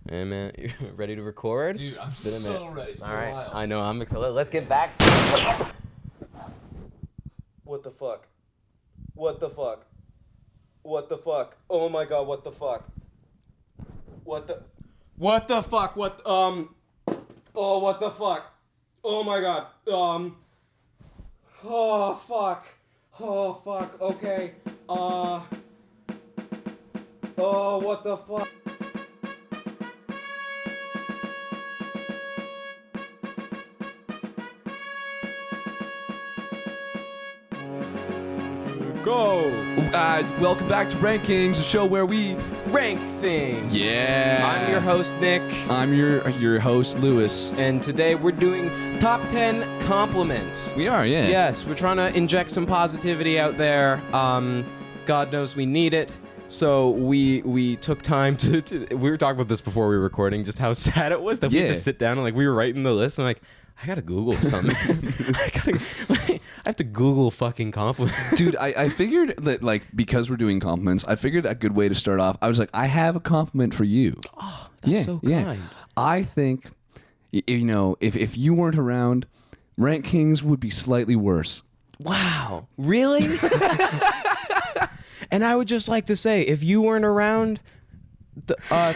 Hey man, you ready to record? Dude, I'm so ready. It's been All right, a while. I know. I'm excited. Let's get back to it. What the fuck? What the fuck? What the fuck? Oh my god, what the fuck? What the fuck? Oh, what the fuck? Oh my god. Oh fuck. Oh fuck. Okay. Oh, what the fuck? Go. Welcome back to Rankings, a show where we... Rank things. Yeah. I'm your host Nick, I'm your host, Lewis. and today we're doing top 10 compliments. We are, yeah. Yes, we're trying to inject some positivity out there. God knows we need it. So we took time to we were talking about this before we were recording, just how sad it was that we had to sit down and we were writing the list and I gotta Google something. I have to Google fucking compliments. Dude, I figured that, because we're doing compliments, I figured a good way to start off, I was like, I have a compliment for you. Oh, that's so kind. I think, if you weren't around, Rankings would be slightly worse. Wow. Really? And I would just like to say, if you weren't around,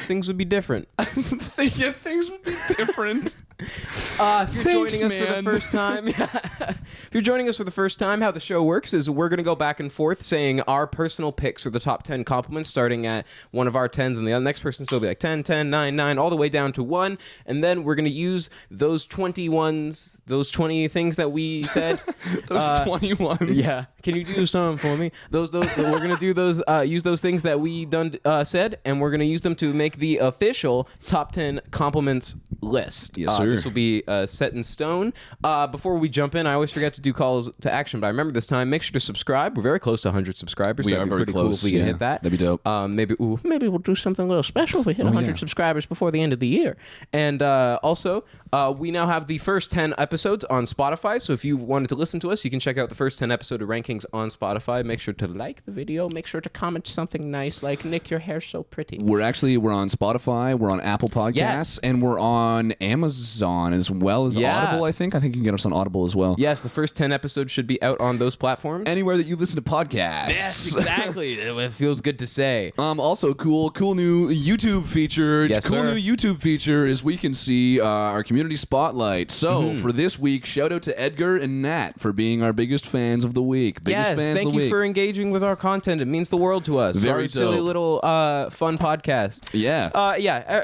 things would be different. Yeah, things would be different. If you're joining us for the first time, if you're joining us for the first time, how the show works is we're going to go back and forth saying our personal picks for the top 10 compliments, starting at one of our 10s, and the next person will be like 10, 10, 9, 9, all the way down to 1. And then we're going to use those 21s, those 20 things that we said. Those 21s. Yeah. Can you do something for me? We're going to do those, use those things that we said, and we're going to use them to make the official top 10 compliments list. Yes, sir. This will be set in stone. Before we jump in, I always forget to do calls to action, but I remember this time. Make sure to subscribe. We're very close to 100 subscribers. We That'd are be very pretty cool close, if we can yeah. hit that. That'd be dope. Maybe we'll do something a little special if we hit 100 yeah. subscribers before the end of the year. And also, we now have the first 10 episodes on Spotify. So if you wanted to listen to us, you can check out the first 10 episode of Rankings on Spotify. Make sure to like the video. Make sure to comment something nice like, Nick, your hair's so pretty. We're on Spotify, we're on Apple Podcasts, Yes. and we're on Amazon as well as Yeah. Audible, I think. I think you can get us on Audible as well. Yes, the first 10 episodes should be out on those platforms. Anywhere that you listen to podcasts. Yes, exactly. It feels good to say. Also cool new YouTube feature. Yes, cool sir. new YouTube feature is we can see our community spotlight. So for this week, shout out to Edgar and Nat for being our biggest fans of the week. Biggest Yes, fans thank of the you week. for engaging with our content. It means the world to us. Very Our silly dope. little fun podcast. Yeah.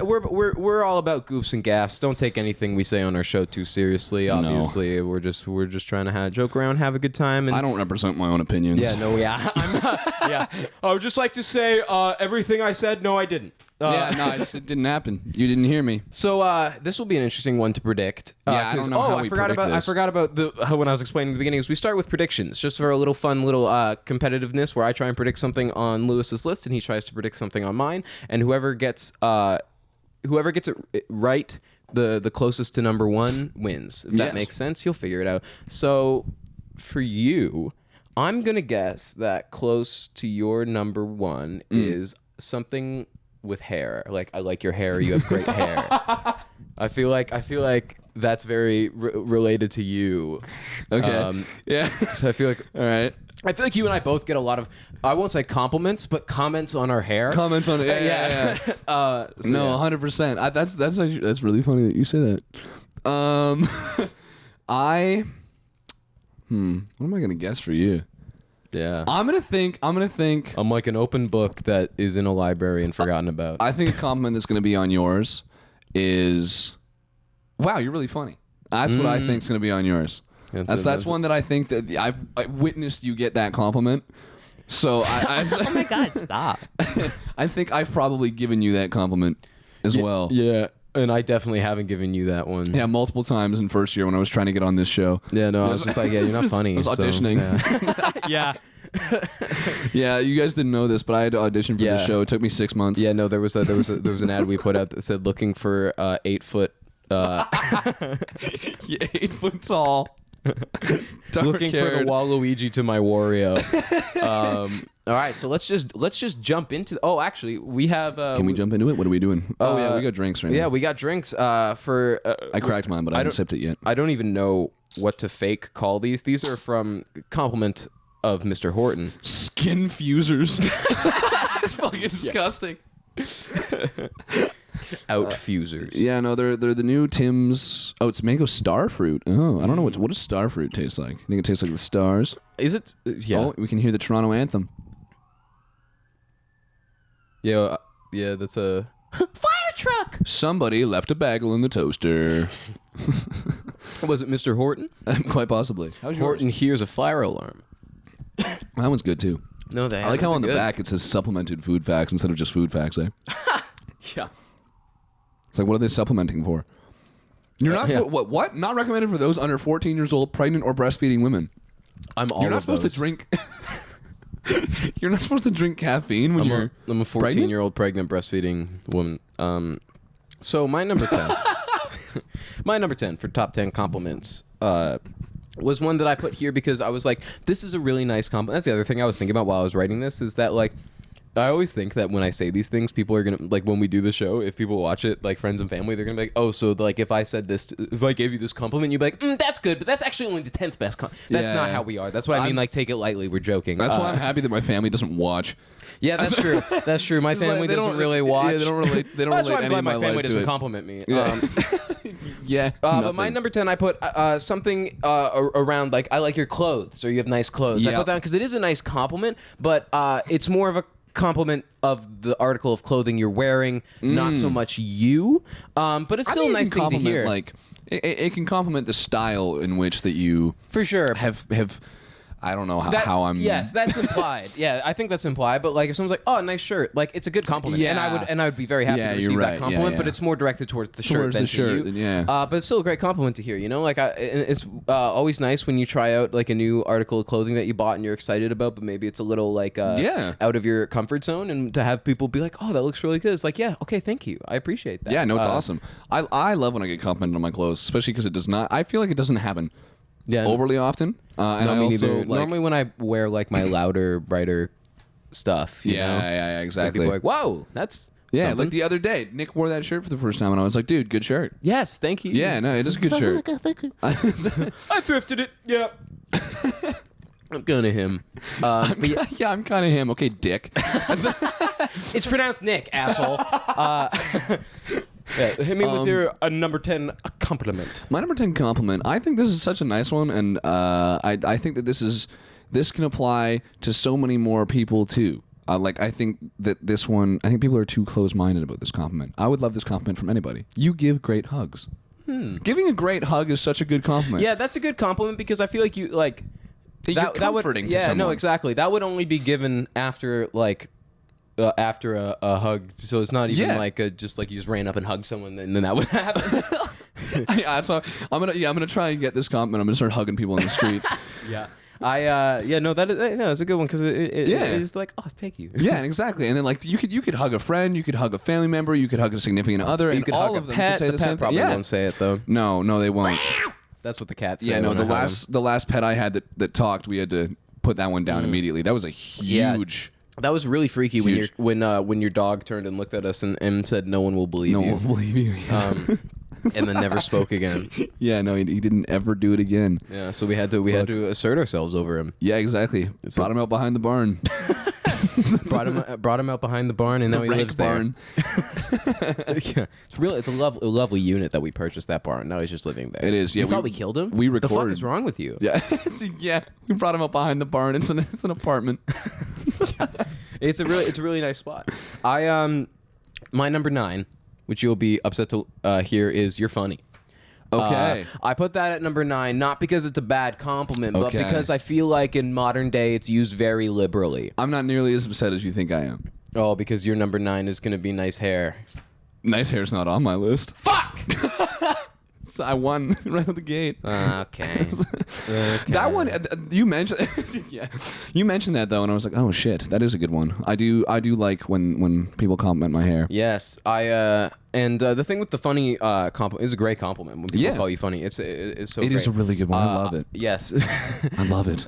We're all about goofs and gaffs. Don't take anything we say on our show too seriously. Obviously, we're just trying to joke around, have a good time. And I don't represent my own opinions. yeah. I would just like to say everything I said. No, I didn't. It didn't happen. You didn't hear me. So this will be an interesting one to predict. I don't know how we predict this. I forgot about when I was explaining in the beginning. Is we start with predictions, just for a little fun, little competitiveness, where I try and predict something on Lewis's list, and he tries to predict something on mine, and whoever gets it right, the closest to number one wins. If that makes sense, you'll figure it out. So for you, I'm gonna guess that close to your number one is something with hair. Like, I like your hair. You have great hair. I feel like that's very related to you. Okay. Yeah. So I feel like, All right. I feel like you and I both get a lot of, I won't say compliments, but comments on our hair. Comments on it. Yeah. So No, yeah. 100%. That's really funny that you say that. What am I gonna guess for you? Yeah. I'm gonna think. I'm like an open book that is in a library and forgotten about. I think a compliment that's gonna be on yours is, wow, you're really funny. That's what I think is gonna be on yours. That's one that I think that I've witnessed you get that compliment. So Oh my God, stop. I think I've probably given you that compliment as well. Yeah. And I definitely haven't given you that one. Yeah, multiple times in first year when I was trying to get on this show. Yeah, no, I was just like, yeah, you're not funny. I was auditioning. Yeah. Yeah, you guys didn't know this, but I had to audition for the show. It took me 6 months. Yeah, no, there was an ad we put out that said looking for 8 foot. Yeah, 8 foot tall. Looking for the Waluigi to my Wario. All right, so let's just jump into. Oh, actually, we have. Can we jump into it? What are we doing? Oh yeah, we got drinks right now. Yeah, we got drinks. For I cracked mine, but I haven't sipped it yet. I don't even know what to fake call these. These are from compliment of Mr. Horton. Skin fusers. It's fucking disgusting. Outfusers. Yeah, no, they're the new Tim's. Oh, it's mango starfruit. Oh, I don't know what does starfruit taste like. I think it tastes like the stars. Is it? Yeah. Oh, we can hear the Toronto anthem. Yeah, that's a fire truck. Somebody left a bagel in the toaster. Was it Mr. Horton? Quite possibly. How's yours? Horton hears a fire alarm. That one's good too. No, I like how on the back it says supplemented food facts instead of just food facts. Yeah. It's like, what are they supplementing for? You're not what? Not recommended for those under 14 years old, pregnant or breastfeeding women. You're not supposed to drink. You're not supposed to drink caffeine when you're. I'm a 14-year-old pregnant breastfeeding woman. So my number 10. My number 10 for top 10 compliments. Was one that I put here because I was like, this is a really nice compliment. That's the other thing I was thinking about while I was writing this is that, like, I always think that when I say these things, people are going to, like, when we do the show, if people watch it, like, friends and family, they're going to be like, oh, so, like, if I said this, if I gave you this compliment, you'd be like, that's good, but that's actually only the 10th best compliment. That's not how we are. That's what I mean, like, take it lightly. We're joking. That's why I'm happy that my family doesn't watch. Yeah, that's true. That's true. My family doesn't really watch. Yeah, they don't relate. They don't That's relate why I'm glad any of my my family life to doesn't it. compliment me. Yeah. Yeah. But my number 10, I put something around, like, I like your clothes, or you have nice clothes. I put that because it is a nice compliment, but it's more of a compliment of the article of clothing you're wearing, not so much you. But it's still a nice thing to hear. Like, it can compliment the style in which that you for sure have. I don't know how I'm. Yes, that's implied. Yeah, I think that's implied. But like, if someone's like, "Oh, nice shirt," like it's a good compliment. Yeah. and I would be very happy to receive that compliment. But it's more directed towards the shirt than to you. Yeah. But it's still a great compliment to hear. You know, like it's always nice when you try out like a new article of clothing that you bought and you're excited about, but maybe it's a little like out of your comfort zone, and to have people be like, "Oh, that looks really good." It's like, yeah, okay, thank you, I appreciate that. Yeah, no, it's awesome. I love when I get complimented on my clothes, especially because it does not. I feel like it doesn't happen. Yeah, overly often. And no, I also like, normally when I wear like my louder, brighter stuff. You know? Yeah, exactly. People are like, whoa, that's something. Like the other day, Nick wore that shirt for the first time, and I was like, dude, good shirt. Yes, thank you. Yeah, no, it is a good shirt. Thank you. I thrifted it. Yeah. I'm gonna him. I'm kind of him. Okay, Dick. It's pronounced Nick, asshole. Hit me with your number 10 compliment. My number 10 compliment. I think this is such a nice one, and I think that this can apply to so many more people too. I think that this one. I think people are too close-minded about this compliment. I would love this compliment from anybody. You give great hugs. Giving a great hug is such a good compliment. Yeah, that's a good compliment because I feel like you like. You're comforting to someone. Yeah, no, exactly. That would only be given after like. After a hug, so it's not even like just like you just ran up and hugged someone, and then that would happen. So I'm gonna try and get this compliment. I'm gonna start hugging people in the street. It's a good one because it's like, oh, thank you. Yeah, exactly. And then like you could hug a friend, you could hug a family member, you could hug a significant other, and you could all hug of a them pet. could say the the pet same probably thing. won't say it though. No, they won't. That's what the cat said. Yeah, no. The last pet I had that talked, we had to put that one down immediately. That was a huge. That was really freaky when your dog turned and looked at us and said, "No one will believe you." No one will believe you. Yeah. And then never spoke again. Yeah, no, he didn't ever do it again. Yeah, so we had to assert ourselves over him. Yeah, exactly. Brought him out behind the barn. brought him out behind the barn, and now he lives barn. there. Yeah, it's a lovely unit that we purchased that barn. Now he's just living there. It is. Yeah, you thought we killed him? We recorded. The fuck is wrong with you? Yeah, yeah. We brought him out behind the barn. It's an apartment. Yeah. It's a really nice spot. My number 9, which you'll be upset to hear, is you're funny. Okay. I put that at number 9, not because it's a bad compliment, but because I feel like in modern day it's used very liberally. I'm not nearly as upset as you think I am. Oh, because your number 9 is going to be nice hair. Nice hair's not on my list. Fuck! So I won right out the gate. Okay. That one you mentioned. Yeah, you mentioned that though, and I was like, oh shit, that is a good one. I do like when people compliment my hair. Yes, and the thing with the funny compliment is a great compliment when people call you funny. It's so. It is a really good one. I love it. Yes, I love it.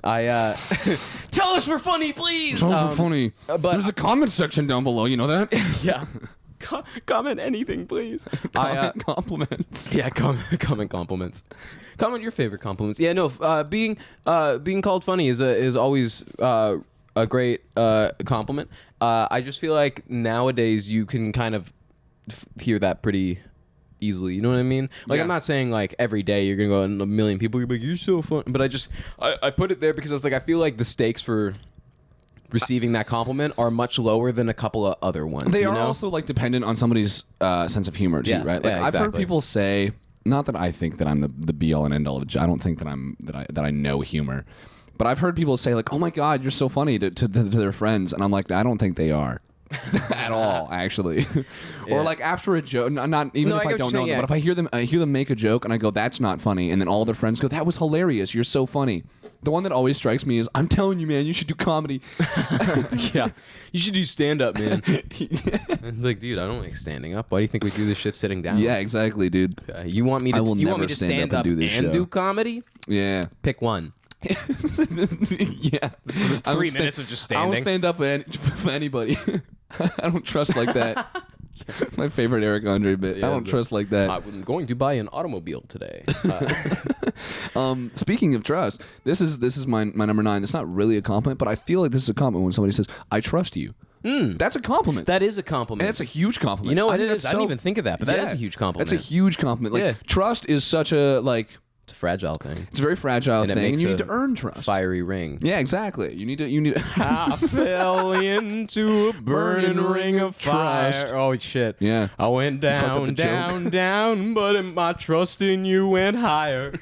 Tell Tell us we're funny, please. Tell us we're funny. but- There's a comment section down below. You know that? Yeah. Comment anything, please. Comment compliments. Yeah, comment compliments. Comment your favorite compliments. Yeah, no. Being called funny is always a great compliment. I just feel like nowadays you can kind of hear that pretty easily. You know what I mean? Like, Yeah. I'm not saying like every day you're gonna go and a million people you're like, you're so fun, but I put it there because I was like, I feel like the stakes for receiving that compliment are much lower than a couple of other ones. They you are know? also like dependent on somebody's sense of humor too, Yeah, right? Like yeah, I've heard exactly. people say, not that I think that I'm the be all and end all of it. I don't think that I know humor, but I've heard people say like, "Oh my God, you're so funny" to their friends, and I'm like, I don't think they are. At all, actually. Yeah. Or like after a joke, not even No, if I I get what don't you're know saying, them, yeah. but if I hear them make a joke and I go, "That's not funny," and then all their friends go, "That was hilarious. You're so funny." The one that always strikes me is, "I'm telling you, man, you should do comedy." Yeah, you should do stand up, man. It's like, dude, I don't like standing up. Why do you think we do this shit sitting down? Yeah, exactly, dude. You want me to? I will You want me never to stand up and do this show. do comedy? Yeah. Pick one. Yeah. 3 minutes of just I don't standing. stand up for anybody. I don't trust like that. My favorite Eric Andre bit. I don't trust like that. I'm going to buy an automobile today. Speaking of trust, this is my number 9. It's not really a compliment, but I feel like this is a compliment when somebody says, "I trust you." That's a compliment. That is a compliment. And it's a huge compliment. You know what I it think is? that's I didn't even think of that, but that is a huge compliment. That's a huge compliment. Like Yeah. trust is such a It's a fragile thing. it's a very fragile And it thing, and makes you a need to earn trust. Fiery ring. Yeah, exactly. You need. I fell into a burning ring of fire. Trust. Oh shit! Yeah. I went Fucked up down, the joke. down, down, but my trust in you went higher,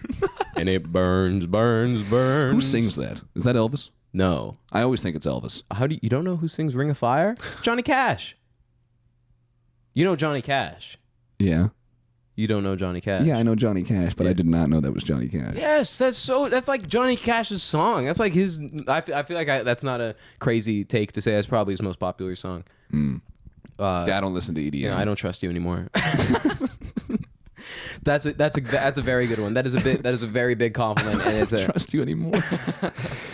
and it burns, burns, burns. Who sings that? Is that Elvis? No. I always think it's Elvis. How do you don't know who sings "Ring of Fire"? Johnny Cash. You know Johnny Cash. Yeah. You don't know Johnny Cash. Yeah, I know Johnny Cash, but I did not know that was Johnny Cash. Yes, that's like Johnny Cash's song. That's like his. I feel like that's not a crazy take to say that's probably his most popular song. Yeah, I don't listen to EDM. Yeah, I don't trust you anymore. That's a very good one. That is a very big compliment, and it's I don't a trust you anymore.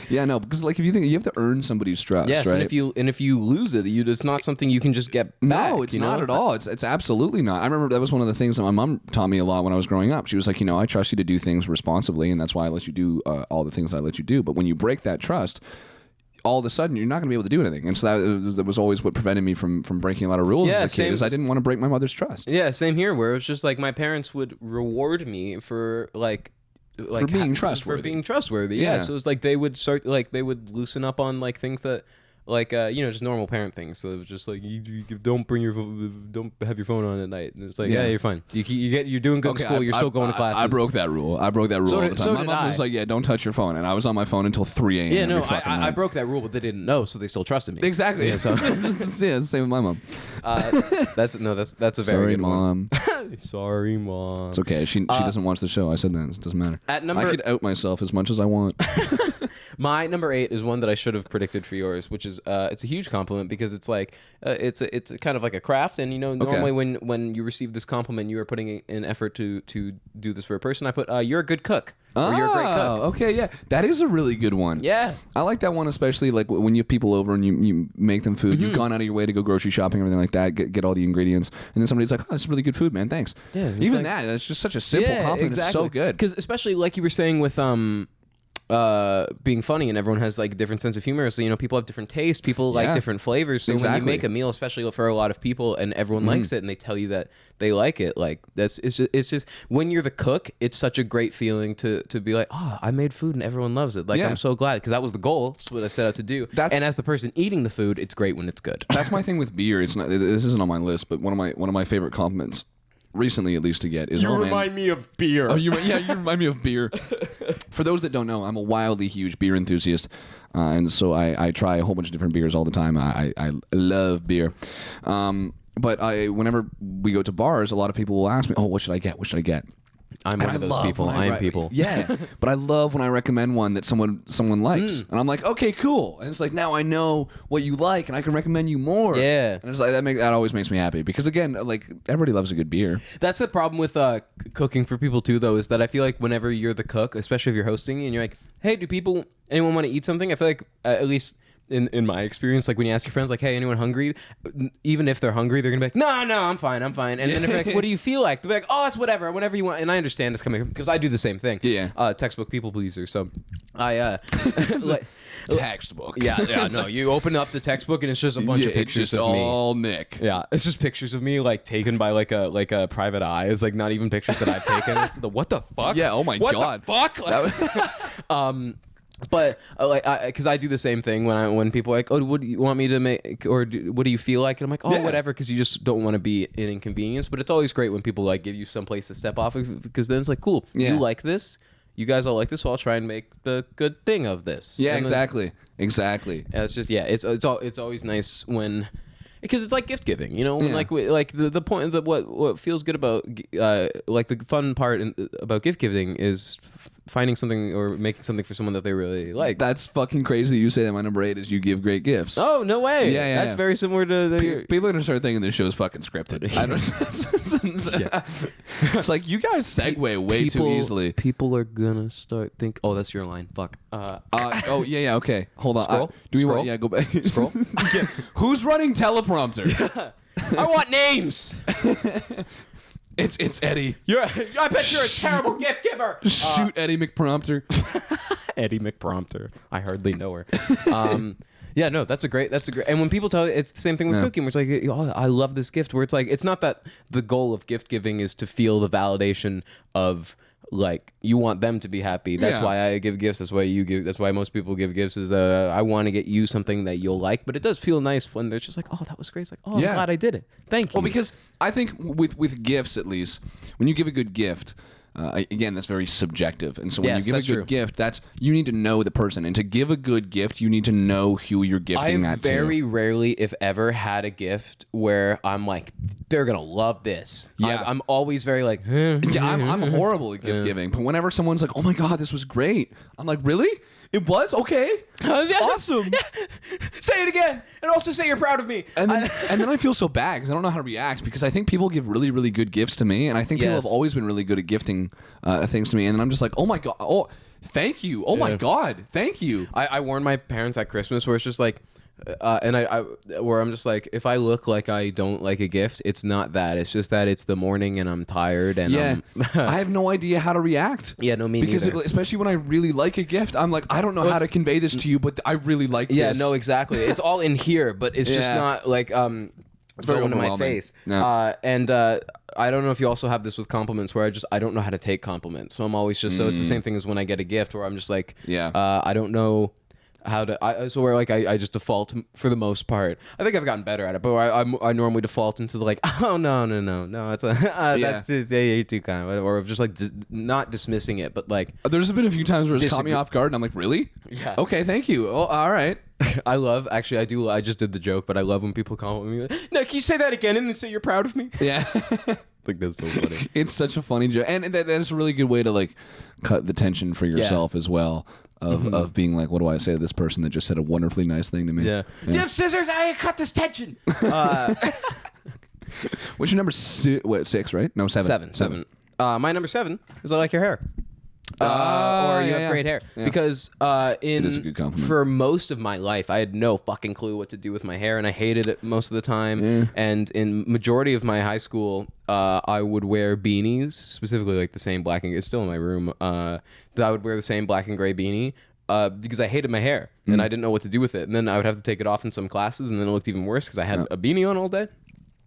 Yeah, no, because like if you think you have to earn somebody's trust, yes. right? And if you lose it, it's not something you can just get back. No, it's you not know? at all. It's absolutely not. I remember that was one of the things that my mom taught me a lot when I was growing up. She was like, I trust you to do things responsibly, and that's why I let you do all the things that I let you do. But when you break that trust, all of a sudden you're not going to be able to do anything. And so that was always what prevented me from breaking a lot of rules Yeah, as a kid. same. Is I didn't want to break my mother's trust. Yeah, same here. Where it was just like my parents would reward me for for being trustworthy. For being trustworthy. Yeah. Yeah. So it was like they would loosen up on like things that just normal parent things. So it was just like you don't don't have your phone on at night. And it's like Yeah. you're fine. You're doing good in school. You're still going to classes. I broke that rule. I broke that rule So all did- the time. so my did mom was I. like, "Yeah, don't touch your phone," and I was on my phone until 3 a.m. Yeah, no, every fucking I night. broke that rule, but they didn't know, so they still trusted me. Exactly. Yeah, so yeah, it's the same with my mom. that's a very Sorry, good mom. one. Sorry, mom. It's okay. She doesn't watch the show. I said that. It doesn't matter. At I number could out myself as much as I want. My number 8 is one that I should have predicted for yours, which is it's a huge compliment because it's like it's kind of like a craft, and normally when you receive this compliment, you are putting in effort to do this for a person. I put you're a good cook or you're a great cook. Okay, yeah, that is a really good one. Yeah. I like that one, especially like when you have people over and you make them food. You've gone out of your way to go grocery shopping, everything like that, get all the ingredients, and then somebody's like, "Oh, that's really good food, man. Thanks." Yeah, it's even like- that's just such a simple compliment. It's so good. Because especially like you were saying with being funny, and everyone has like a different sense of humor, so people have different tastes, people like Yeah. different flavors, so when you Exactly. make a meal, especially for a lot of people, and everyone likes it and they tell you that they like it, like it's just when you're the cook, it's such a great feeling to be like, oh, I made food and everyone loves it, like Yeah. I'm so glad, because that was the goal. That's what I set out to do. That's- and as the person eating the food, it's great when it's good. That's my thing with beer. It's not. This isn't on my list, but one of my favorite compliments, recently at least, to get is, "Oh man, me of beer. you remind me of beer." For those that don't know, I'm a wildly huge beer enthusiast, and so I try a whole bunch of different beers all the time. I love beer, but whenever we go to bars, a lot of people will ask me, "Oh, what should I get? What should I get?" I'm one of those people. I am people. Yeah, but I love when I recommend one that someone likes, and I'm like, okay, cool. And it's like now I know what you like, and I can recommend you more. Yeah, and it's like that always makes me happy because again, like everybody loves a good beer. That's the problem with cooking for people too, though, is that I feel like whenever you're the cook, especially if you're hosting, and you're like, hey, anyone want to eat something? I feel like at least. In my experience, like when you ask your friends, like, hey, anyone hungry? Even if they're hungry, they're gonna be like, no, I'm fine. And then if you're like, what do you feel like? They'll be like, oh, it's whatever you want. And I understand it's coming because I do the same thing. Yeah. Textbook people pleaser. So I like, textbook. Yeah. No, you open up the textbook and it's just a bunch of pictures of me. All Nick. Yeah, it's just pictures of me like taken by like a private eye. It's like not even pictures that I've taken. It's the what the fuck? Yeah. Oh my god. What the fuck? But because I do the same thing when people are like, oh, what do you want me to make, or what do you feel like? And I'm like, oh, whatever, because you just don't want to be an inconvenience. But it's always great when people like give you some place to step off of, because then it's like, cool, you like this, you guys all like this, so I'll try and make the good thing of this. Yeah, and exactly. And it's just it's always nice when. Because it's like gift giving, you know, like the point that what feels good about like the fun part about gift giving is finding something or making something for someone that they really like. That's fucking crazy. You say that my number 8 is you give great gifts. Oh no way! Yeah, that's very similar to people are gonna start thinking this show is fucking scripted. I don't. It's like you guys segue way too easily. People are gonna start think. Oh, that's your line. Fuck. Oh yeah. Okay, hold on. Scroll. Do we Scroll. want? Yeah, go back. Scroll. Who's running teleprompter? I want names. It's Eddie. I bet you're a terrible gift giver. Shoot Eddie McPrompter. Eddie McPrompter. I hardly know her. Yeah, no, that's a great. And when people tell you, it's the same thing with cooking, where it's like, oh, I love this gift. Where it's like, it's not that the goal of gift giving is to feel the validation of. Like you want them to be happy. That's why I give gifts. That's why you give. That's why most people give gifts. Is I want to get you something that you'll like. But it does feel nice when they're just like, oh, that was great. It's like, oh, I'm glad I did it. Thank you. Well, because I think with gifts, at least, when you give a good gift. Again, that's very subjective, and so when you give a good gift, that's you need to know the person, and to give a good gift, you need to know who you're gifting that to. I've very rarely, if ever, had a gift where I'm like, they're gonna love this. Yeah, I'm always very like, I'm horrible at gift giving, but whenever someone's like, oh my god, this was great, I'm like, really? It was? Okay. Awesome. Say it again. And also say you're proud of me. And then I feel so bad because I don't know how to react because I think people give really, really good gifts to me. And I think people have always been really good at gifting things to me. And then I'm just like, oh my God. Oh, thank you. Oh my God. Thank you. I warned my parents at Christmas where it's just like, and where I'm just like, if I look like I don't like a gift, it's not that. It's just that it's the morning and I'm tired and I have no idea how to react. Yeah, no, me neither. Because especially when I really like a gift, I'm like, I don't know how to convey this to you, but I really like this. Yeah, no, exactly. It's all in here, but it's just not like it's very going to my face. Yeah. And I don't know if you also have this with compliments where I don't know how to take compliments. So I'm always just so it's the same thing as when I get a gift where I'm just like, I don't know. How to so where like I just default for the most part. I think I've gotten better at it, but I normally default into the like, oh no it's that's too kind, or just like not dismissing it, but like there's been a few times where it's caught me off guard and I'm like, really? Yeah. Okay, thank you. Oh, all right. I just did the joke, but I love when people compliment me. Like, no, can you say that again and then say you're proud of me? Yeah. Like that's so funny. It's such a funny joke, and that's a really good way to like cut the tension for yourself as well. Of being like, what do I say to this person that just said a wonderfully nice thing to me? Yeah. Do you have scissors? I cut this tension. What's your number? 6, right? No, 7. 7. My number 7 is I like your hair. Or you have great hair. Yeah. Because it is a good compliment. For most of my life, I had no fucking clue what to do with my hair, and I hated it most of the time. Yeah. And in majority of my high school, I would wear beanies, specifically like the same black and it's still in my room. I would wear the same black and gray beanie because I hated my hair and I didn't know what to do with it. And then I would have to take it off in some classes, and then it looked even worse because I had a beanie on all day.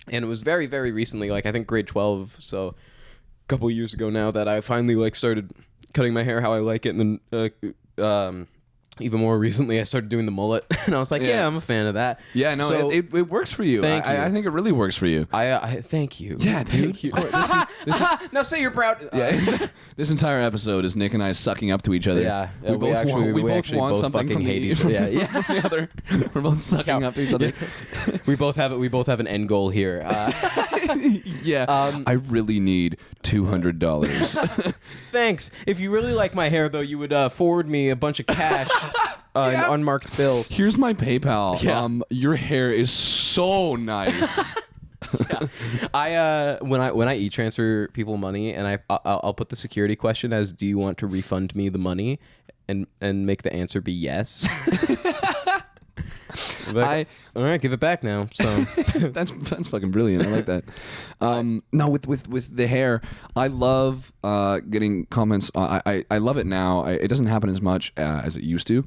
And it was very, very recently, like I think grade 12, so a couple years ago now, that I finally like started cutting my hair how I like it, and then even more recently, I started doing the mullet, and I was like, yeah, I'm a fan of that. Yeah, no, So, it works for you. Thank you. I think it really works for you. I thank you. Yeah, dude. Thank you. Now say you're proud. This entire episode is Nick and I sucking up to each other. Yeah, we both want something fucking from hate the, each from, other. from the other. We're both sucking up to each other. We both have an end goal here. Yeah, I really need $200. Thanks. If you really like my hair, though, you would forward me a bunch of cash in unmarked bills. Here's my PayPal. Yeah. Your hair is so nice. When I e-transfer people money, and I'll put the security question as, do you want to refund me the money, and make the answer be yes. Like, all right, give it back now. So that's fucking brilliant. I like that. No, with the hair, I love getting comments. I love it now. It doesn't happen as much as it used to.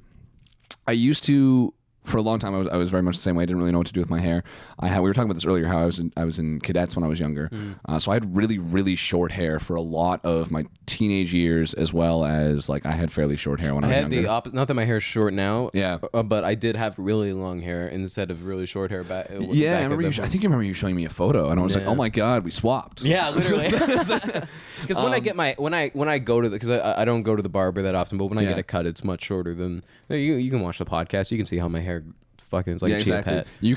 I used to. For a long time, I was very much the same way. I didn't really know what to do with my hair. We were talking about this earlier, how I was in cadets when I was younger. So I had really, really short hair for a lot of my teenage years, as well as like I had fairly short hair when I was younger. I had the opposite. Not that my hair is short now. Yeah. But I did have really long hair instead of really short hair back. Yeah, I think you remember you showing me a photo, and I was like, oh my god, we swapped. Yeah, literally. Because when I get when I go to because I don't go to the barber that often, but when I get a cut, it's much shorter than you can watch the podcast. You can see how my hair fucking is like a cheap pet. You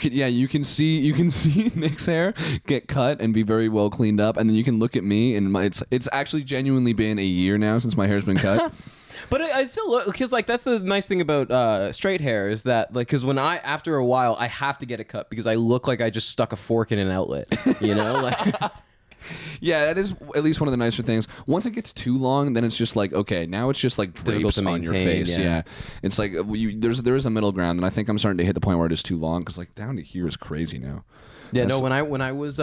can see Nick's hair get cut and be very well cleaned up, and then you can look at me, and it's actually genuinely been a year now since my hair's been cut. But I still look, because like that's the nice thing about straight hair is that like, because when after a while I have to get it cut because I look like I just stuck a fork in an outlet, you know. Like, yeah, that is at least one of the nicer things. Once it gets too long, then it's just like, okay, now it's just like drapes on your face. Yeah, it's like there is a middle ground, and I think I'm starting to hit the point where it is too long, because like down to here is crazy now. Yeah, no. When I was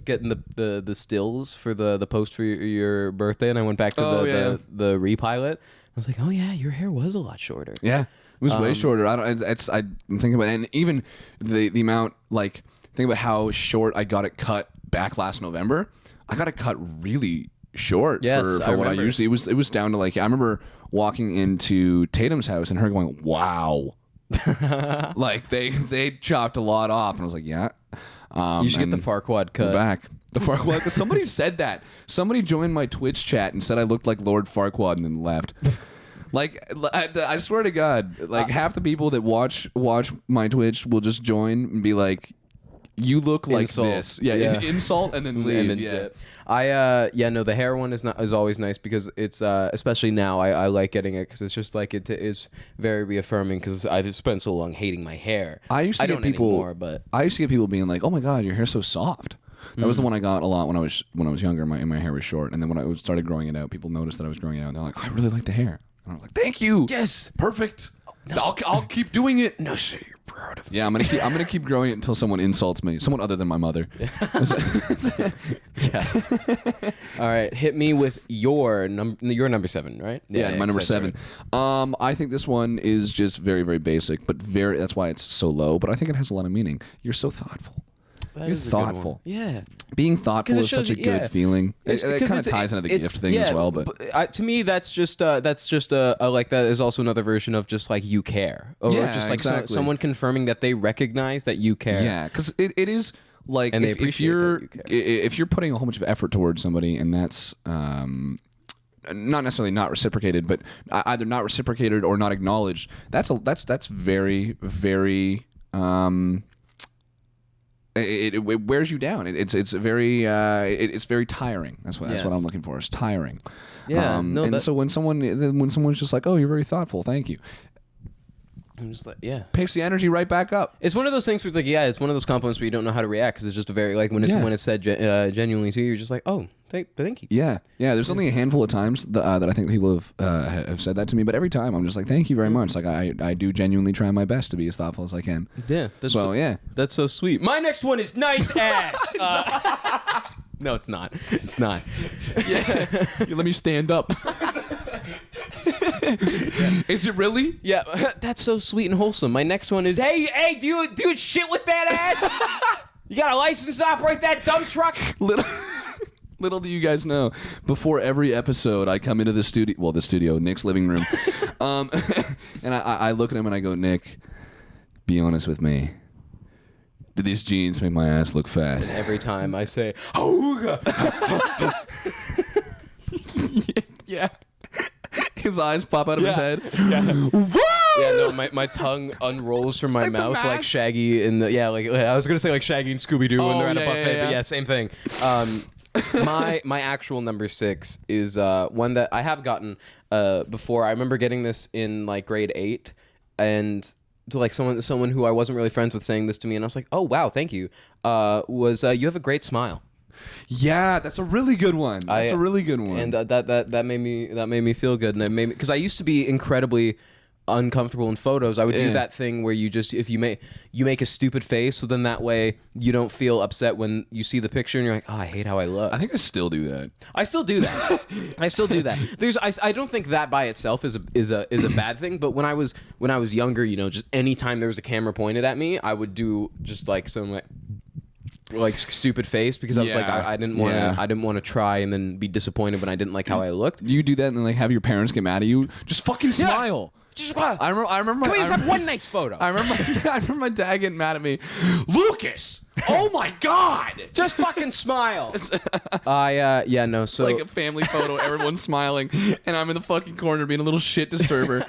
getting the stills for the post for your birthday, and I went back to the repilot, I was like, oh yeah, your hair was a lot shorter. Yeah, it was way shorter. I'm thinking about it, and even the amount, like, think about how short I got it cut back last November. I got it cut really short for what I usually. It was down to like, I remember walking into Tatum's house and her going, "Wow." Like they chopped a lot off, and I was like, yeah. You should get the Farquaad cut. Back. The Farquaad. Somebody said that. Somebody joined my Twitch chat and said I looked like Lord Farquaad, and then left. Like, I swear to God, like half the people that watch my Twitch will just join and be like, you look like insult. This. Yeah, insult and then leave. And then no, the hair one is always nice because it's especially now I like getting it because it's just like it is very reaffirming because I've spent so long hating my hair. I used to get people being like, "Oh my God, your hair's so soft." That was the one I got a lot when I was younger. My hair was short, and then when I started growing it out, people noticed that I was growing it out. And they're like, "I really like the hair." And I'm like, "Thank you." Yes, perfect. I'll keep doing it. No, sir, you're proud of me. Yeah, I'm gonna keep growing it until someone insults me, someone other than my mother. Yeah. All right, hit me with your number 7, right? Yeah, my number 7. Right. I think this one is just very, very basic, but that's why it's so low. But I think it has a lot of meaning. You're so thoughtful. You're thoughtful. Yeah. Being thoughtful is such a good feeling. It kind of ties into the gift thing as well. But to me, that's just like that is also another version of just like you care, or just like someone confirming that they recognize that you care. Yeah, because it is like, and if you're putting a whole bunch of effort towards somebody, and that's not necessarily not reciprocated, but either not reciprocated or not acknowledged, that's very, very. It wears you down. It's very tiring. That's what I'm looking for. It's tiring. Yeah. So when someone's just like, "Oh, you're very thoughtful. Thank you," I'm just like, yeah, picks the energy right back up. It's one of those things where it's like, yeah, it's one of those compliments where you don't know how to react because it's just a very like when it's said genuinely to you, you're just like, oh, thank you. Yeah. There's only a handful of times that I think people have said that to me, but every time I'm just like, thank you very much. Like I do genuinely try my best to be as thoughtful as I can. Yeah. That's so sweet. My next one is nice ass. No, it's not. It's not. Yeah. Let me stand up. Is it really? Yeah, that's so sweet and wholesome. My next one is, hey, do you shit with that ass? You got a license to operate that dump truck? Little do you guys know, before every episode, I come into the studio, Nick's living room, and I look at him and I go, Nick, be honest with me. Do these jeans make my ass look fat? And every time I say, "Ooga," yeah. His eyes pop out of his head. Yeah. Yeah, no, my tongue unrolls from my mouth like Shaggy in the like I was gonna say like Shaggy and Scooby Doo when they're at a buffet, but yeah, same thing. My actual number 6 is one that I have gotten before. I remember getting this in like grade 8, and to like someone who I wasn't really friends with saying this to me, and I was like, oh wow, thank you. Was you have a great smile. Yeah, that's a really good one. That's a really good one. And that made me feel good, and it made me, because I used to be incredibly uncomfortable in photos. I would do that thing where you just, if you make a stupid face, so then that way you don't feel upset when you see the picture and you're like, oh, I hate how I look. I think I still do that. I still do that. I don't think that by itself is a bad thing, but when I was younger, just anytime there was a camera pointed at me, I would do just like some like stupid face, because I was like, I didn't want to try and then be disappointed when I didn't like how I looked. You do that and then like have your parents get mad at you. Just fucking smile. I remember. Can we just have one nice photo? I remember my dad getting mad at me. Lucas, oh my god, just fucking smile. So it's like a family photo, everyone's smiling, and I'm in the fucking corner being a little shit disturber.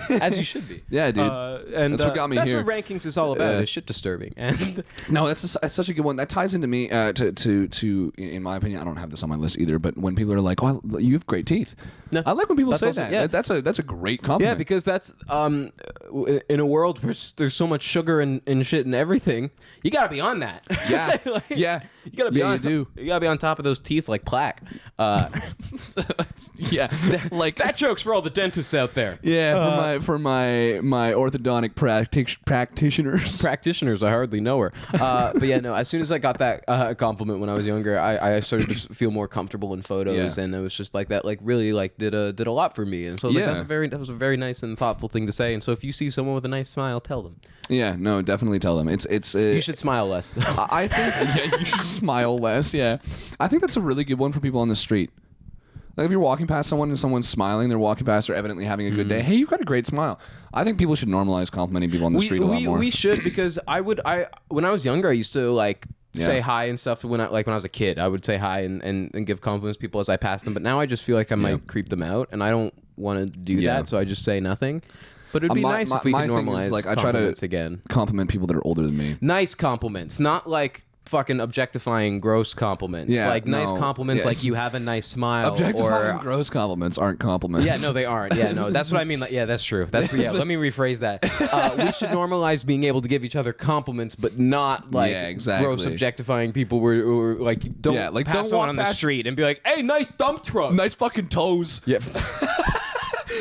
As you should be. Yeah, dude. And that's what got me that's here. That's what rankings is all about. Is shit disturbing. And no, that's such a good one. That ties into me to in my opinion. I don't have this on my list either. But when people are like, "Oh, you have great teeth," no, I like when people say also, that. Yeah. That's a great compliment. Yeah, because that's in a world where there's so much sugar and shit and everything, you gotta be on that. Yeah, yeah. You gotta be on. You do. You gotta be on top of those teeth like plaque. Yeah, like that joke's for all the dentists out there. Yeah, for my orthodontic practitioners. Practitioners, I hardly know her. But yeah, no. As soon as I got that compliment when I was younger, I started to feel more comfortable in photos, and it was just like that. Like really, like did a lot for me. And so I was like, that was a very nice and thoughtful thing to say. And so if you see someone with a nice smile, tell them. Yeah, no, definitely tell them. It's you should smile less, though. I think you should smile less. Yeah, I think that's a really good one for people on the street. Like if you're walking past someone and someone's smiling, they're walking past, they're evidently having a good day. Hey, you've got a great smile. I think people should normalize complimenting people on the street a lot more. We should, because when I was younger, I used to like say hi and stuff. When I was a kid, I would say hi and give compliments to people as I passed them. But now I just feel like I might creep them out, and I don't want to do that, so I just say nothing. But it'd be nice if we could normalize like, I try to again. Compliment people that are older than me. Nice compliments, not like fucking objectifying gross compliments. Yeah, like nice compliments, like you have a nice smile. Objectifying gross compliments aren't compliments. Yeah, no, they aren't. Yeah, no, that's what I mean. Like, yeah, that's true. Let me rephrase that. We should normalize being able to give each other compliments, but not like gross objectifying people who are like don't pass don't walk on the street and be like, hey, nice dump truck, nice fucking toes. Yeah.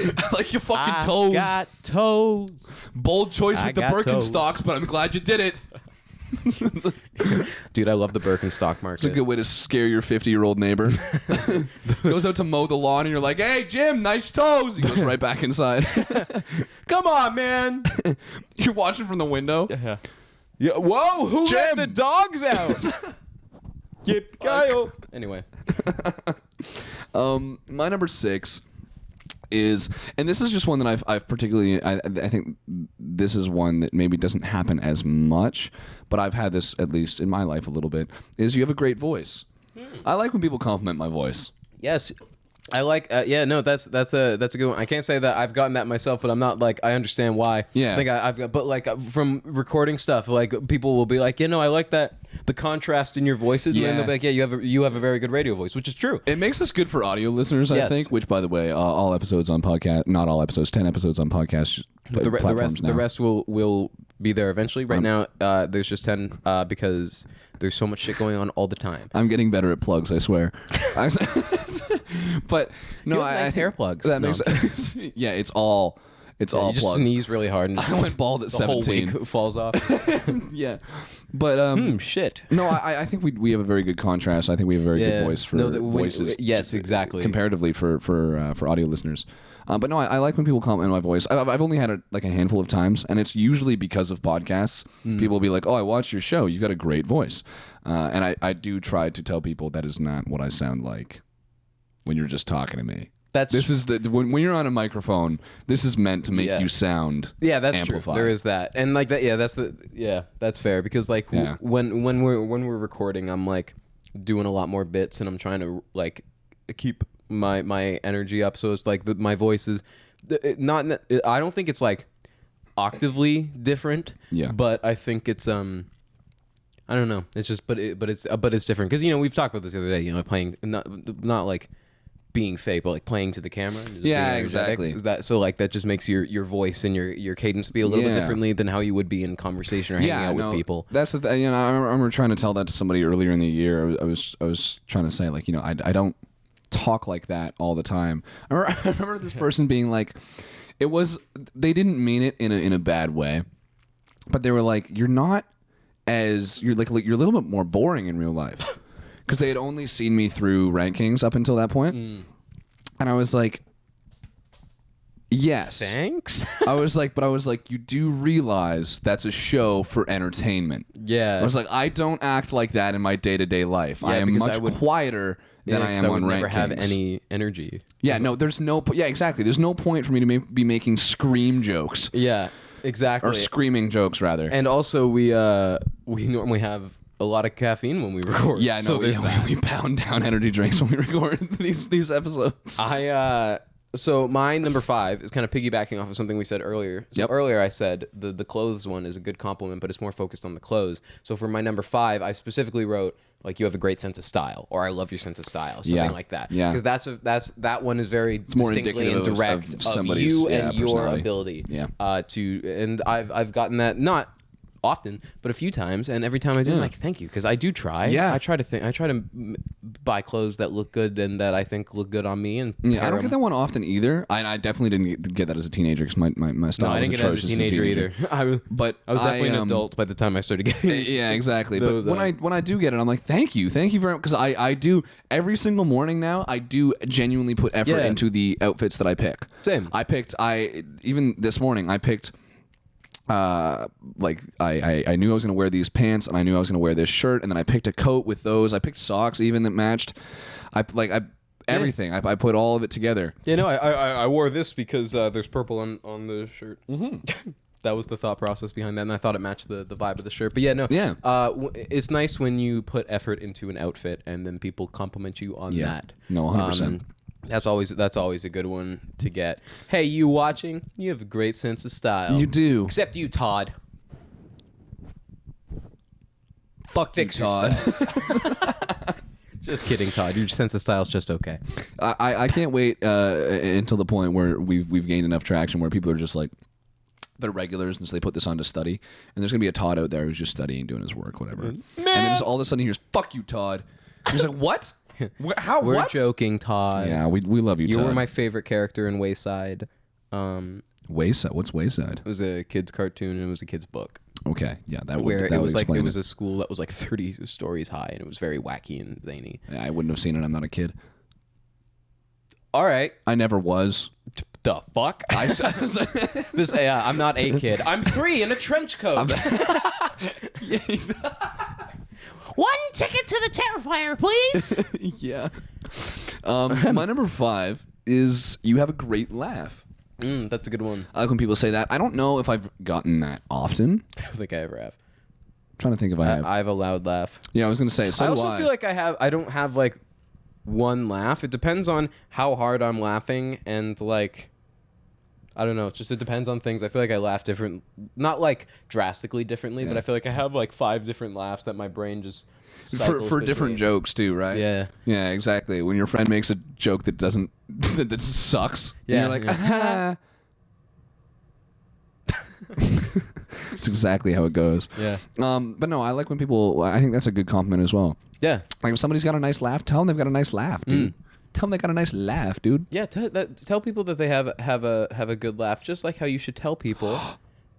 I like your fucking toes. Got toes. Bold choice with the Birkenstocks, but I'm glad you did it. Dude, I love the Birkenstock market. It's a good way to scare your 50-year-old neighbor. Goes out to mow the lawn and you're like, hey, Jim, nice toes. He goes right back inside. Come on, man. You're watching from the window. Yeah. Whoa, who let the dogs out? Yip, Kyle. Anyway. My number 6 is, and this is just one that I've particularly, I think this is one that maybe doesn't happen as much, but I've had this at least in my life a little bit, is you have a great voice. I like when people compliment my voice. Yes. I like, that's a good one. I can't say that I've gotten that myself, but I'm not like, I understand why. Yeah. I think I've got, but like from recording stuff, like people will be like, I like that, the contrast in your voices. And then they'll be like, you have a very good radio voice, which is true. It makes us good for audio listeners, I think, which by the way, all episodes on podcast, not all episodes, 10 episodes on podcast. But the rest will be there eventually. Right now, there's just 10 because there's so much shit going on all the time. I'm getting better at plugs, I swear. But no, I have nice hair plugs. That makes yeah, it's all It's all You just plugs. sneeze really hard, and I went bald at the whole 17. wig falls off. Yeah, but Shit. no, I think we have a very good contrast. I think we have a very good voice for voices. Yes, exactly. Comparatively for audio listeners. But no, I like when people compliment my voice. I've only had it like a handful of times, and it's usually because of podcasts. People will be like, "Oh, I watched your show. You got a great voice," and I do try to tell people that is not what I sound like when you're just talking to me. This is when you're on a microphone. This is meant to make you sound that's amplified. true. There is that, and like that. Yeah, that's fair because like when we're recording, I'm like doing a lot more bits, and I'm trying to like keep my energy up. So it's like my voice is not. I don't think it's like octavely different. Yeah. But I think it's I don't know. It's just but it's different because we've talked about this the other day. Playing not like being fake, but like playing to the camera. Yeah, exactly. So like that just makes your voice and your cadence be a little bit differently than how you would be in conversation or hanging out with people. That's the thing. I remember trying to tell that to somebody earlier in the year. I was trying to say like I don't talk like that all the time. I remember this person being like, they didn't mean it in a bad way, but they were like, you're a little bit more boring in real life. Because they had only seen me through rankings up until that point. And I was like, yes. Thanks. I was like, you do realize that's a show for entertainment. Yeah. I was like, I don't act like that in my day-to-day life. I am much quieter than I am on rankings. Never have any energy. Yeah, no, there's no... Yeah, exactly. There's no point for me to be making scream jokes. Yeah, exactly. Or screaming jokes, rather. And also, we normally have a lot of caffeine when we record. Yeah, no, we pound down energy drinks when we record these episodes. So my number 5 is kind of piggybacking off of something we said earlier. So earlier I said the clothes one is a good compliment, but it's more focused on the clothes. So for my number 5, I specifically wrote like you have a great sense of style, or I love your sense of style, something like that. Yeah, because that one is very distinctly and direct of you and your ability. Yeah. And I've gotten that not often, but a few times, and every time I do, I'm like, thank you, because I do try. Yeah, I try to buy clothes that look good and that I think look good on me. And I don't get that one often either. I definitely didn't get that as a teenager because my style was atrocious. No, I didn't get that as a teenager either. I was definitely an adult by the time I started getting it. Yeah, exactly. But when I do get it, I'm like, thank you very much, because I do every single morning now. I do genuinely put effort into the outfits that I pick. Same. Even this morning I picked. I knew I was going to wear these pants, and I knew I was going to wear this shirt, and then I picked a coat with those. I picked socks even that matched. Everything. I put all of it together. Yeah, no, I wore this because there's purple on the shirt. Mm-hmm. That was the thought process behind that, and I thought it matched the vibe of the shirt. But yeah, no. Yeah. It's nice when you put effort into an outfit, and then people compliment you on that. No, 100%. That's always a good one to get. Hey, you watching? You have a great sense of style. You do. Except you, Todd. Fuck you, Todd. Just kidding, Todd. Your sense of style is just okay. I can't wait until the point where we've gained enough traction where people are just like, they're regulars, and so they put this on to study. And there's gonna be a Todd out there who's just studying, doing his work, whatever. Man. And then just all of a sudden he hears, "Fuck you, Todd." He's like, "What? How? We're what?" joking, Todd. Yeah, we love you, Todd. You were my favorite character in Wayside. Wayside? What's Wayside? It was a kid's cartoon, and it was a kid's book. Okay, yeah, that was a school that was like 30 stories high, and it was very wacky and zany. Yeah, I wouldn't have seen it. I'm not a kid. All right, I never was. The fuck? I'm not a kid. I'm 3 in a trench coat. One ticket to the Terrifier, please. Yeah. My number 5 is you have a great laugh. That's a good one. I like when people say that. I don't know if I've gotten that often. I don't think I ever have. I'm trying to think if I have. I have a loud laugh. Yeah, I was going to say. So I also feel like I don't have like one laugh. It depends on how hard I'm laughing, and like, I don't know. It depends on things. I feel like I laugh different, not like drastically differently, but I feel like I have like 5 different laughs that my brain just for different jokes too, right? Yeah. Yeah, exactly. When your friend makes a joke that doesn't that just sucks, and you're like, ah. It's exactly how it goes. Yeah. But no, I like when people. I think that's a good compliment as well. Yeah. Like if somebody's got a nice laugh, tell them they've got a nice laugh, dude. tell them they got a nice laugh, dude. Yeah, tell people that they have a good laugh, just like how you should tell people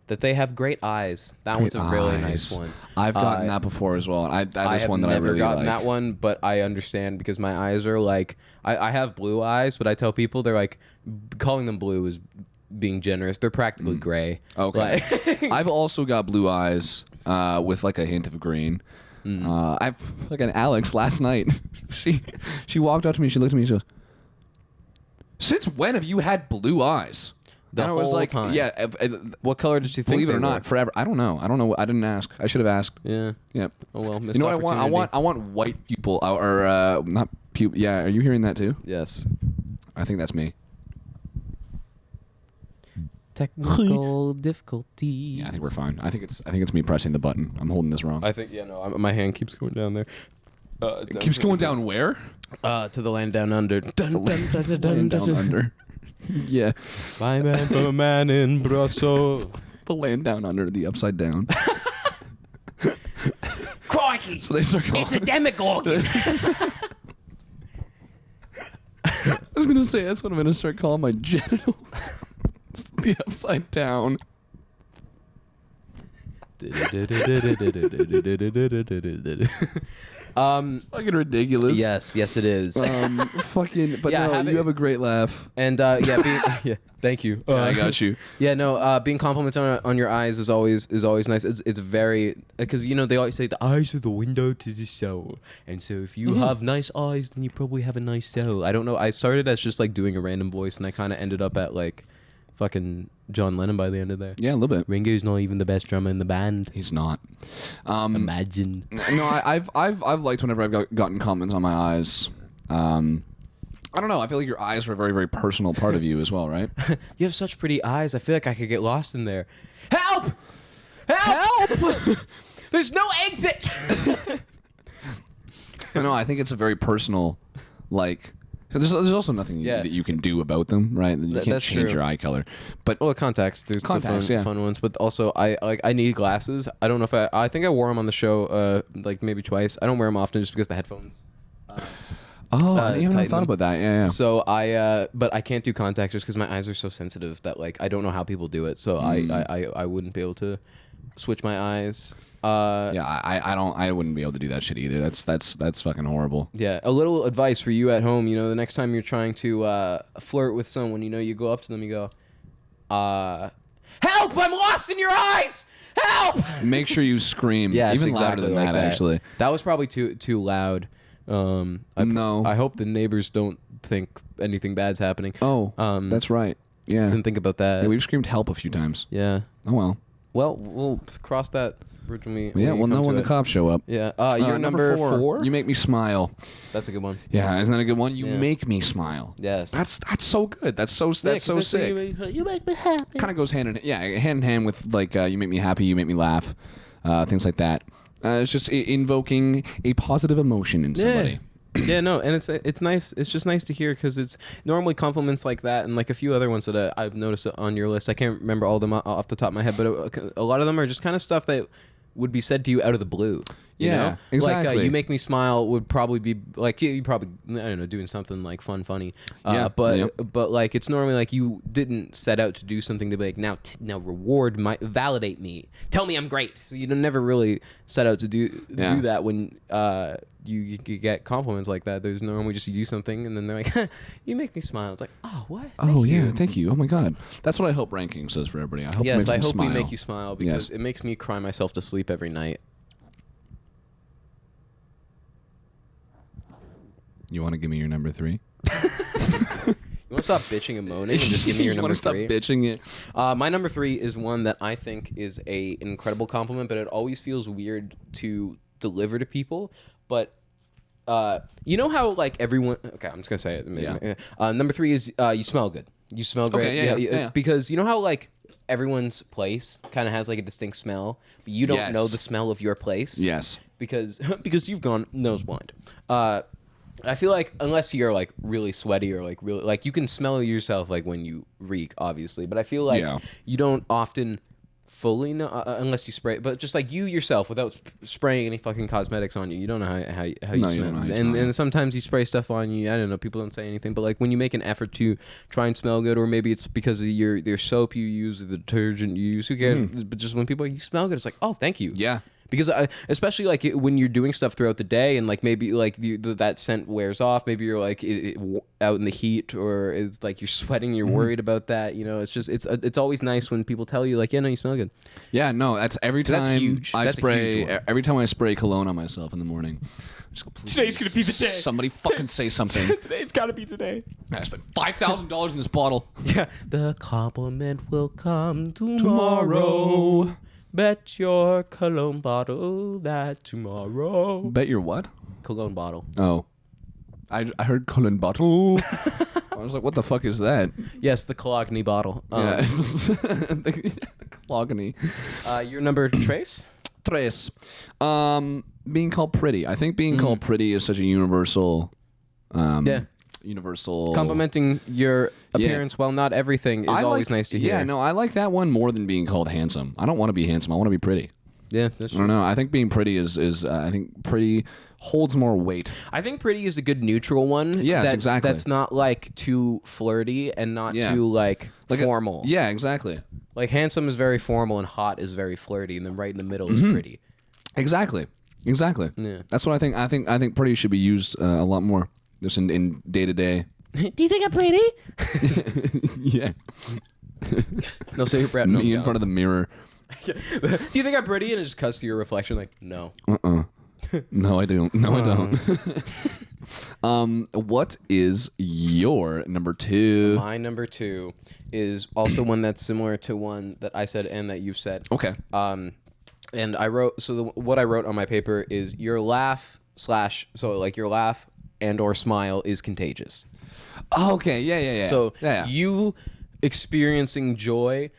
that they have great eyes. That one's a really nice one. I've gotten that before as well. That is one that I really like. I have never gotten that one, but I understand because my eyes are like I have blue eyes, but I tell people they're like calling them blue is being generous. They're practically gray. Okay. I've also got blue eyes with like a hint of green. I've like an Alex last night. She walked up to me. She looked at me. She goes, "Since when have you had blue eyes?" The and I was whole like, time. "Yeah." What color did you think? Believe it they or not, were? forever. I don't know. I didn't ask. I should have asked. Yeah. Yeah. Oh well. You know what I want? I want white people or not people. Yeah. Are you hearing that too? Yes. I think that's me. Technical difficulty. Yeah, I think we're fine. I think it's me pressing the button. I'm holding this wrong. I think my hand keeps going down there. It keeps going down where? To the land down under. Land down under. Yeah. My man for a man in Brussels. The land down under, the upside down. Crikey! So they start calling. It's a demogorgon. I was gonna say that's what I'm gonna start calling my genitals. It's the upside down. Fucking ridiculous. Yes, it is. Fucking. But Yeah, no, you have a great laugh. And yeah, thank you. I got you. Yeah, no, being complimented on your eyes is always nice. It's very because they always say the eyes are the window to the soul, and so if you have nice eyes, then you probably have a nice soul. I don't know. I started as just like doing a random voice, and I kind of ended up at like fucking John Lennon by the end of there. Yeah, a little bit. Ringo's not even the best drummer in the band. He's not. Imagine. No, I've liked whenever I've gotten comments on my eyes. I don't know. I feel like your eyes are a very, very personal part of you as well, right? You have such pretty eyes. I feel like I could get lost in there. Help! Help! There's no exit. I know. I think it's a very personal, like. There's also nothing that you can do about them, right? You can't that's change true. your eye color. But Well, contacts. There's Contacts, the yeah. fun ones, but also I need glasses. I don't know if I think I wore them on the show like maybe twice. I don't wear them often just because the headphones. I haven't tighten thought them. about that. Yeah. So but I can't do contacts just because my eyes are so sensitive that like I don't know how people do it. So I wouldn't be able to switch my eyes. I wouldn't be able to do that shit either. That's fucking horrible. Yeah, a little advice for you at home. The next time you're trying to flirt with someone, you go up to them, you go, "Help! I'm lost in your eyes! Help!" Make sure you scream. Yeah, even exactly louder than like that. that. Actually, that was probably too loud. No. I hope the neighbors don't think anything bad's happening. Oh, that's right. Yeah. Didn't think about that. Yeah, we've screamed help a few times. Yeah. Oh well. Well, we'll cross that bridge when we. Yeah, we'll know when the it. cops show up. Yeah. You're number 4. You make me smile. That's a good one. Yeah, isn't that a good one? You Yeah. make me smile. Yes. That's so good. That's so sick. You make me happy. Kind of goes hand in hand with like you make me happy, you make me laugh, things like that. It's just invoking a positive emotion in somebody. Yeah, no, and it's nice. It's just nice to hear because it's normally compliments like that and like a few other ones that I've noticed on your list. I can't remember all of them off the top of my head, but a lot of them are just kind of stuff that would be said to you out of the blue. You know? Exactly. Like you make me smile would probably be like you probably I don't know doing something like funny. But like it's normally like you didn't set out to do something to be like now reward validate me, tell me I'm great. So you never really set out to do that when you get compliments like that. There's normally just you do something and then they're like you make me smile. It's like oh what? Oh yeah, thank you. Oh my god, that's what I hope rankings says for everybody. I hope Yes, I hope smile. we make you smile because it makes me cry myself to sleep every night. You want to give me your number 3? You want to stop bitching and moaning and just give me your number 3? Stop bitching it. My number 3 is one that I think is an incredible compliment, but it always feels weird to deliver to people. But you know how like everyone? Okay, I'm just gonna say it. Yeah. Number 3 is you smell good. You smell great. Okay, yeah. Because you know how like everyone's place kind of has like a distinct smell, but you don't know the smell of your place. Yes. Because you've gone nose blind. I feel like unless you're like really sweaty or like really like you can smell yourself like when you reek, obviously, but I feel like you don't often fully know unless you spray, but just like you yourself without spraying any fucking cosmetics on you. You don't know how you No, you smell. don't know how you and smell. and sometimes you spray stuff on you. I don't know. People don't say anything, but like when you make an effort to try and smell good, or maybe it's because of your soap you use, or the detergent you use. Who cares? But just when people you smell good, it's like, oh, thank you. Yeah. Because especially like when you're doing stuff throughout the day and like maybe like that scent wears off, maybe you're like out in the heat or it's like you're sweating, you're worried about that. You know, it's just it's always nice when people tell you like, yeah, no, you smell good. Yeah, no, that's every time That's huge. I That's a huge spray. one. Every time I spray cologne on myself in the morning, I just go, please, Today's gonna be the day. Somebody fucking say something. Today's gotta be today. I spent $5,000 in this bottle. Yeah, the compliment will come tomorrow. Bet your cologne bottle that tomorrow. Bet your what? Cologne bottle. Oh, I heard cologne bottle. I was like, what the fuck is that? Yes, the Cologne bottle. Yeah, the clogany. Your number, Trace? Tres. Being called pretty. I think being called pretty is such a universal. Yeah. Universal. Complimenting your appearance, while not everything, is always nice to hear. Yeah, no, I like that one more than being called handsome. I don't want to be handsome. I want to be pretty. Yeah, that's I true. don't know. I think being pretty is I think pretty holds more weight. I think pretty is a good neutral one. Yes, exactly. That's not like too flirty and not Yeah. too like Like formal. Yeah, exactly. Like handsome is very formal and hot is very flirty, and then right in the middle is pretty. Exactly. Yeah. That's what I think. I think pretty should be used a lot more, just in day to day. Do you think I'm pretty? Yeah. No, say your breath. No, Me in front of the mirror. Do you think I'm pretty? And it just cuts to your reflection like, no. No, I don't. No, I don't. What is your number 2? My number 2 is also one that's similar to one that I said and that you said. Okay. And I wrote, what I wrote on my paper is your laugh and or smile is contagious. Oh, okay. Yeah. So yeah. you experiencing joy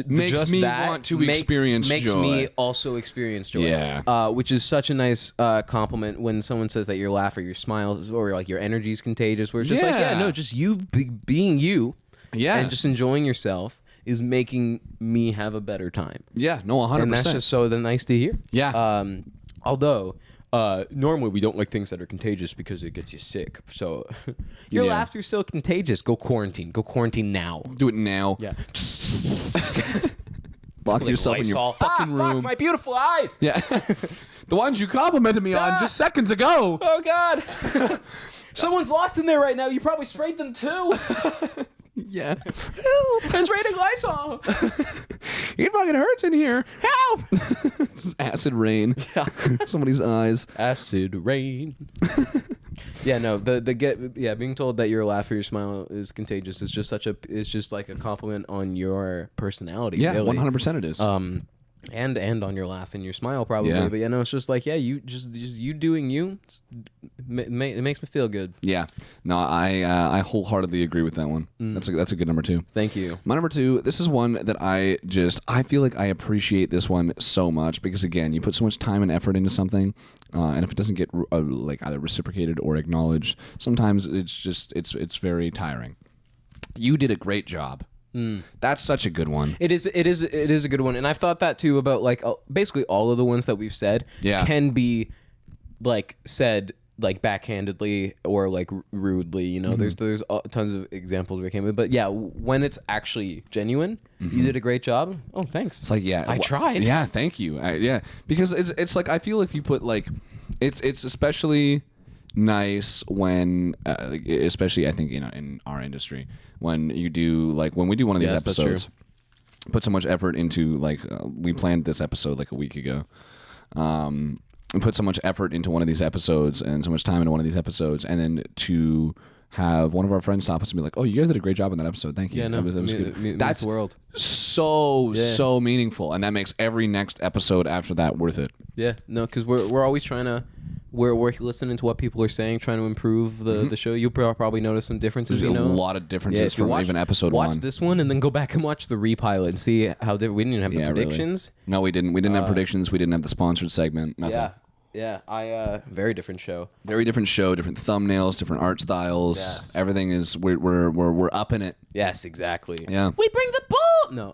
Makes me want to experience makes joy. me also experience joy. Yeah. Which is such a nice compliment when someone says that your laugh or your smile or like your energy is contagious. Where it's just like, yeah, no, just you being you. Yeah. And just enjoying yourself is making me have a better time. Yeah. No, 100%. And that's just so nice to hear. Yeah. Although normally we don't like things that are contagious because it gets you sick. So your Yeah. laughter's still contagious. Go quarantine. Go quarantine now. Do it now. Yeah. Lock yourself in your Lysol. fucking room. Fuck, my beautiful eyes. Yeah. The ones you complimented me on just seconds ago. Oh God. Someone's lost in there right now. You probably sprayed them too. Yeah. Help! It's raining Lysol. It fucking hurts in here. Help! Acid rain. Yeah. Somebody's eyes. Acid rain. Yeah, no, being told that your laugh or your smile is contagious is just it's just like a compliment on your personality. Yeah, really. 100% it is. And on your laugh and your smile probably. Yeah. But it's just like, yeah, you just you doing you. It makes me feel good. Yeah. No, I wholeheartedly agree with that one. That's a good number 2. Thank you. My number 2, this is one that I feel like I appreciate this one so much because, again, you put so much time and effort into something, and if it doesn't get like either reciprocated or acknowledged, sometimes it's very tiring. You did a great job. That's such a good one. It is a good one, and I've thought that too about like basically all of the ones that we've said can be like said like backhandedly or like rudely. There's tons of examples we came with, but yeah, when it's actually genuine, you did a great job. Oh, thanks. It's like, yeah, I tried. Yeah, thank you. Yeah, because it's like I feel if you put like it's especially nice when especially I think in our industry when you do like when we do one of these episodes, put so much effort into like we planned this episode like a week ago, and put so much effort into one of these episodes and so much time into one of these episodes, and then to have one of our friends stop us and be like, "Oh, you guys did a great job in that episode. Thank you." Yeah, no, that was good. That's the world. So meaningful, and that makes every next episode after that worth it. Yeah, no, because we're always trying to. We're listening to what people are saying, trying to improve the show. You'll probably notice some differences. There's a lot of differences from even episode 1. Watch this one and then go back and watch the repilot and see how different. We didn't even have the predictions. Really. No, we didn't. We didn't have predictions. We didn't have the sponsored segment. Nothing. Yeah. Yeah, I very different show. Very different show, different thumbnails, different art styles. Yes. Everything is we're up in it. Yes, exactly. Yeah. We bring the ball. No,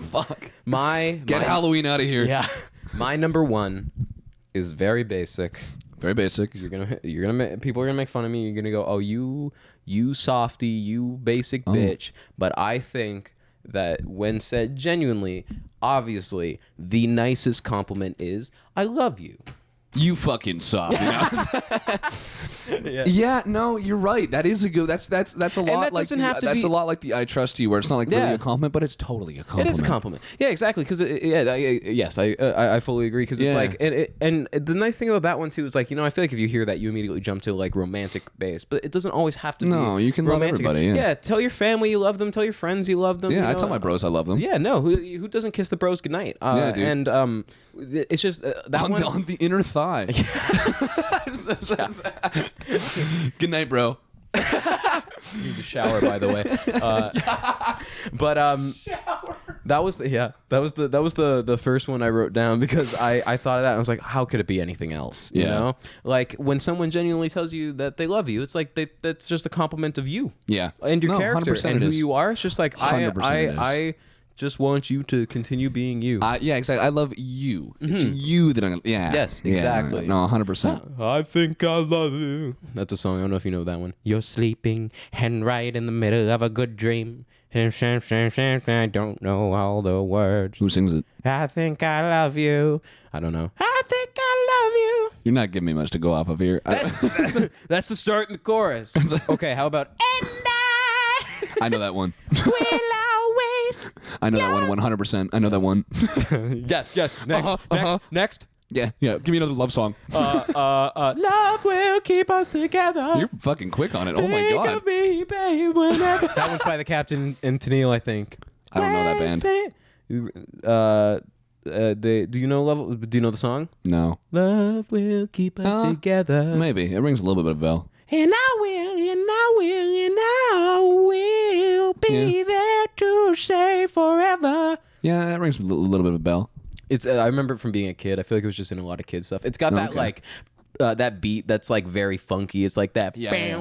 Fuck. my Halloween out of here. Yeah, my number one is very basic. Very basic. People are gonna make fun of me. You're gonna go, oh, you softy, you basic bitch. But I think that when said genuinely, obviously, the nicest compliment is, I love you. You fucking suck. You know? Yeah, no, you're right. That is a good. That's a lot that like doesn't have to that's be- a lot like the I trust you, where it's not like really Yeah. a compliment, but it's totally a compliment. It is a compliment. Yeah, exactly. Because yes, I fully agree. Because it's Yeah. like, and the nice thing about that one too is like, I feel like if you hear that, you immediately jump to like romantic base, but it doesn't always have to be. No, you can love romantic. everybody, yeah. Tell your family you love them. Tell your friends you love them. Yeah, you I know? tell my bros I love them. Yeah, no, who doesn't kiss the bros goodnight? Yeah, dude. And it's just that on, one. on the inner thigh. Good night, bro. You need to shower, by the way. But that was the first one I wrote down because I thought of that and I was like, how could it be anything else? You know, like when someone genuinely tells you that they love you, it's like that's just a compliment of you. Yeah. And your No, character 100% and it who is. you are. It's just like 100% it is. I just want you to continue being you. Yeah, exactly. I love you. It's you that I'm. Yeah. Yes, Yeah, exactly. no, 100%. I think I love you. That's a song. I don't know if you know that one. You're sleeping and right in the middle of a good dream. I don't know all the words. Who sings it? I think I love you. I don't know. I think I love you. You're not giving me much to go off of here. That's the start and the chorus. Okay, how about and I know that one. will always. I know that one 100%. I know that one. Yes. Next. Yeah. Give me another love song. Love will keep us together. You're fucking quick on it. Oh my Think god. of me, babe, whenever. That one's by the Captain and Tennille, I think. I don't know that band. Do you know Love? Do you know the song? No. Love will keep us together. Maybe. It rings a little bit of a bell. And I will be there to say forever. Yeah, that rings a little bit of a bell. It's. I remember it from being a kid. I feel like it was just in a lot of kid stuff. It's got that Okay. like. That beat that's like very funky. It's like that. Yeah, it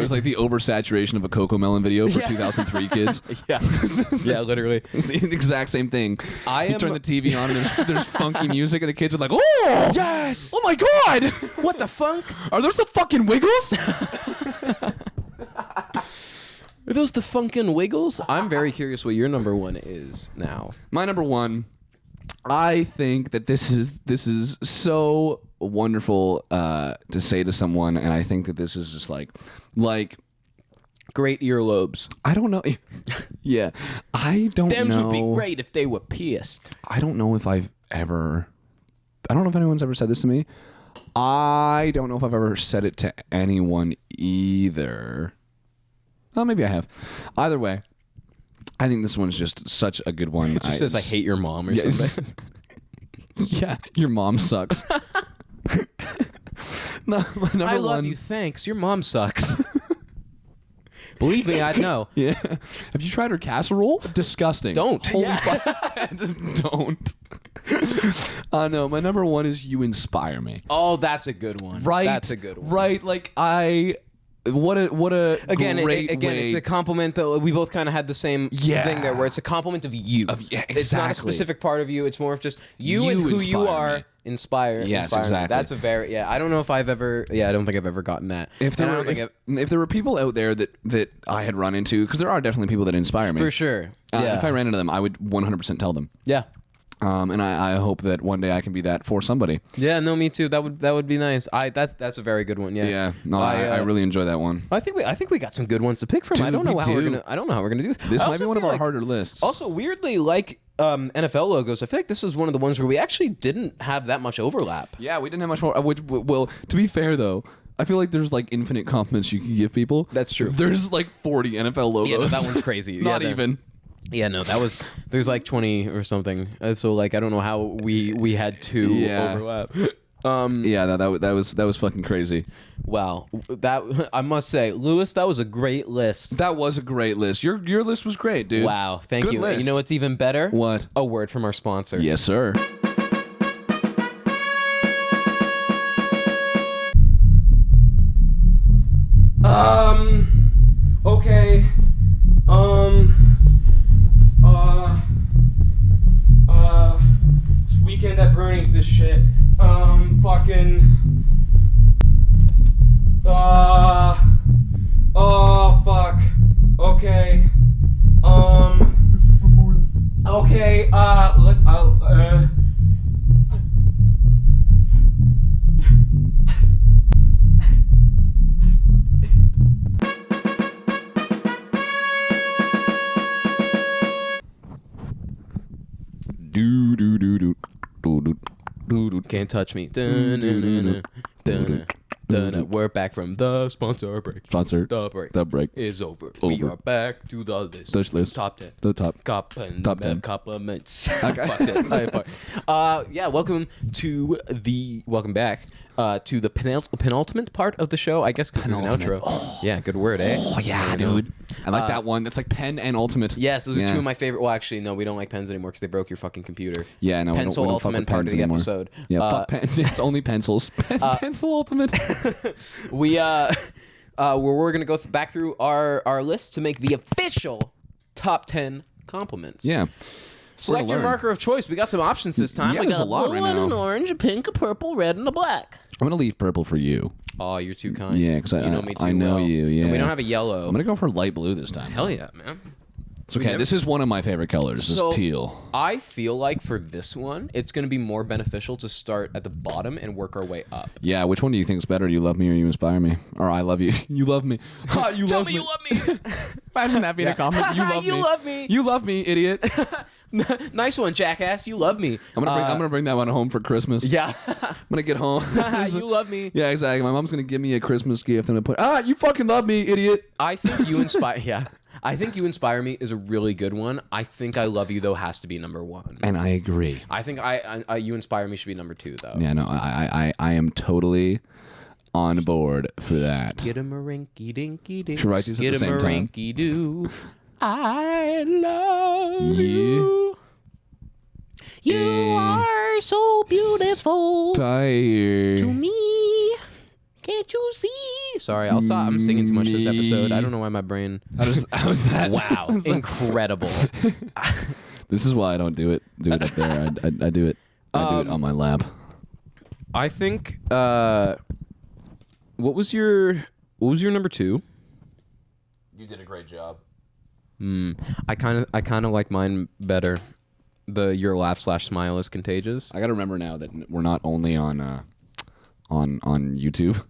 was like the oversaturation of a Coco Melon video for 2003 kids. Yeah, literally. It's the exact same thing. I You am- turn the TV on and there's funky music and the kids are like, oh! Yes. Oh my god! What the funk? Are those the fucking Wiggles? Are those the funkin' Wiggles? I'm very curious what your number one is now. My number one, I think that this is so wonderful to say to someone, and I think that this is just like Great earlobes. I don't know. Yeah, I don't Thems know. would be great if they were pierced. I don't know if I don't know if anyone's ever said this to me. I don't know if I've ever said it to anyone either. Oh, maybe I have. Either way, I think this one's just such a good one. It just says I hate your mom or something. Yeah, your mom sucks. No, my number I love one. you. Thanks. Your mom sucks. Believe me, I'd know. Yeah. Have you tried her casserole? Disgusting. Don't. Holy Yeah. fuck. Just don't. No, my number one is you inspire me. Oh, that's a good one. Right. That's a good one. Right. Like what a Again, great way. it's a compliment that we both kind of had the same Yeah. thing there, where it's a compliment of you. Yeah, It's not a exactly. specific part of you. It's more of just you and You who you inspire are. me. Inspire. Yes, inspire me. exactly. That's a very I don't know if I've ever. Yeah, I don't think I've ever gotten that. If there And I were don't think if there were people out there that I had run into, because there are definitely people that inspire me. for sure. Yeah. If I ran into them, I would 100% tell them. Yeah. And I hope that one day I can be that for somebody. Yeah. No, me too. That would be nice. That's a very good one. Yeah. Yeah. No, I really enjoy that one. I think we got some good ones to pick from. Dude, I don't know we how we're do. gonna do this. This I might also be one of feel our like- harder lists. Also, weirdly, like NFL logos, I feel like this is one of the ones where we actually didn't have that much overlap. Yeah, we didn't have much more. Well, to be fair though, I feel like there's like infinite compliments you can give people. That's true. There's like 40 NFL logos. Yeah, no, that one's crazy. Not Yeah, even. Yeah, no, there's like 20 or something. So like I don't know how we had two Yeah. overlap. Yeah, that was fucking crazy. Wow, that I must say, Lewis, that was a great list. That was a great list. Your list was great, dude. Wow, thank Good you. list. You know what's even better? What? A word from our sponsor. Yes, sir. Okay. It's weekend at Bernie's, this shit. Oh, fuck. Okay. Okay, Can't touch me. Dun-dun-dun-dun. Dun-dun. We're back from the sponsor break. The break. The break. Is over. We are back to the list. The list. Top 10. The top. Top 10. Compliments. Okay. Fuck it. Sorry, fuck. Yeah, welcome back to the penultimate part of the show, I guess, because there's an outro. Oh. Yeah, good word, eh? Oh, yeah, dude. I like that one. That's like pen and ultimate. Yes, those are two of my favorite. Well, actually, no, we don't like pens anymore because they broke your fucking computer. Yeah, no, Pencil we don't fuck ultimate with part of pens the anymore. episode. Yeah, fuck pens. It's only pencils. Pencil ultimate. We're gonna go back through our list to make the official top 10 compliments. Yeah. Select your marker of choice. We got some options this time. Yeah, we there's got a lot blue right and now. an orange, a pink, a purple, red, and a black. I'm gonna leave purple for you. Oh, you're too kind. Yeah, because you know me too I know well. you. Yeah, And we don't have a yellow. I'm gonna go for light blue this time. Hell yeah, man. It's okay. This is one of my favorite colors. So, is teal. I feel like for this one, it's going to be more beneficial to start at the bottom and work our way up. Yeah, which one do you think is better? You love me or you inspire me? Or I love you. You love me. Ha, you Tell love me you love me. Imagine that being a comment. You love You me. love me. You love me, idiot. Nice one, jackass. You love me. I'm gonna bring that one home for Christmas. Yeah. I'm gonna get home. You love me. Yeah, exactly. My mom's gonna give me a Christmas gift and I'm gonna put you fucking love me, idiot. I think you inspire. Yeah. I think you inspire me is a really good one. I think I love you though has to be number 1. And I agree. I think I you inspire me should be number 2 though. Yeah, no, I am totally on board for that. Get a rinky dinky dink. Should write these at the same time. Rinky doo. I love you. You are so beautiful to me. Can't you see? Sorry, I'll stop. I'm singing too much this episode. I don't know why my brain. How was that? Wow, incredible. This is why I don't do it up there. I do it. I do it on my lap. I think. What was your number 2? You did a great job. I kind of like mine better. Your laugh / smile is contagious. I gotta remember now that we're not only on YouTube.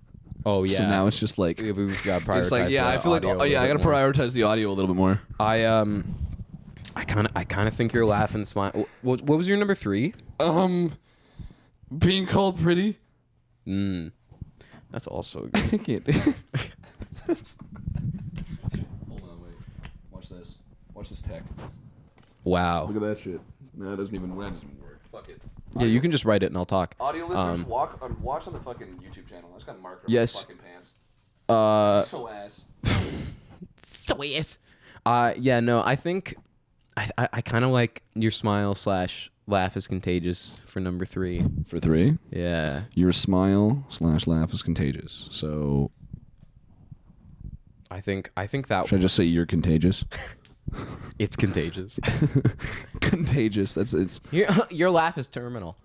Oh yeah. So now it's just like we've got to prioritize. It's like I feel like I gotta prioritize the audio a little bit more. I kind of think your laugh and smile. What was your number 3? Being called pretty. That's also good. I can't. Hold on, wait. Watch this. Watch this tech. Wow. Look at that shit. No, that doesn't even work. Fuck it. Yeah, you can just write it and I'll talk. Audio listeners, watch on the fucking YouTube channel. I just got marker on Yes. my fucking pants. So ass. yes. Yeah, no, I think I kind of like your smile / laugh is contagious for number 3. For 3? Yeah. Your smile / laugh is contagious. So I think that should I just say you're contagious? it's contagious. Contagious. It's Your laugh is terminal.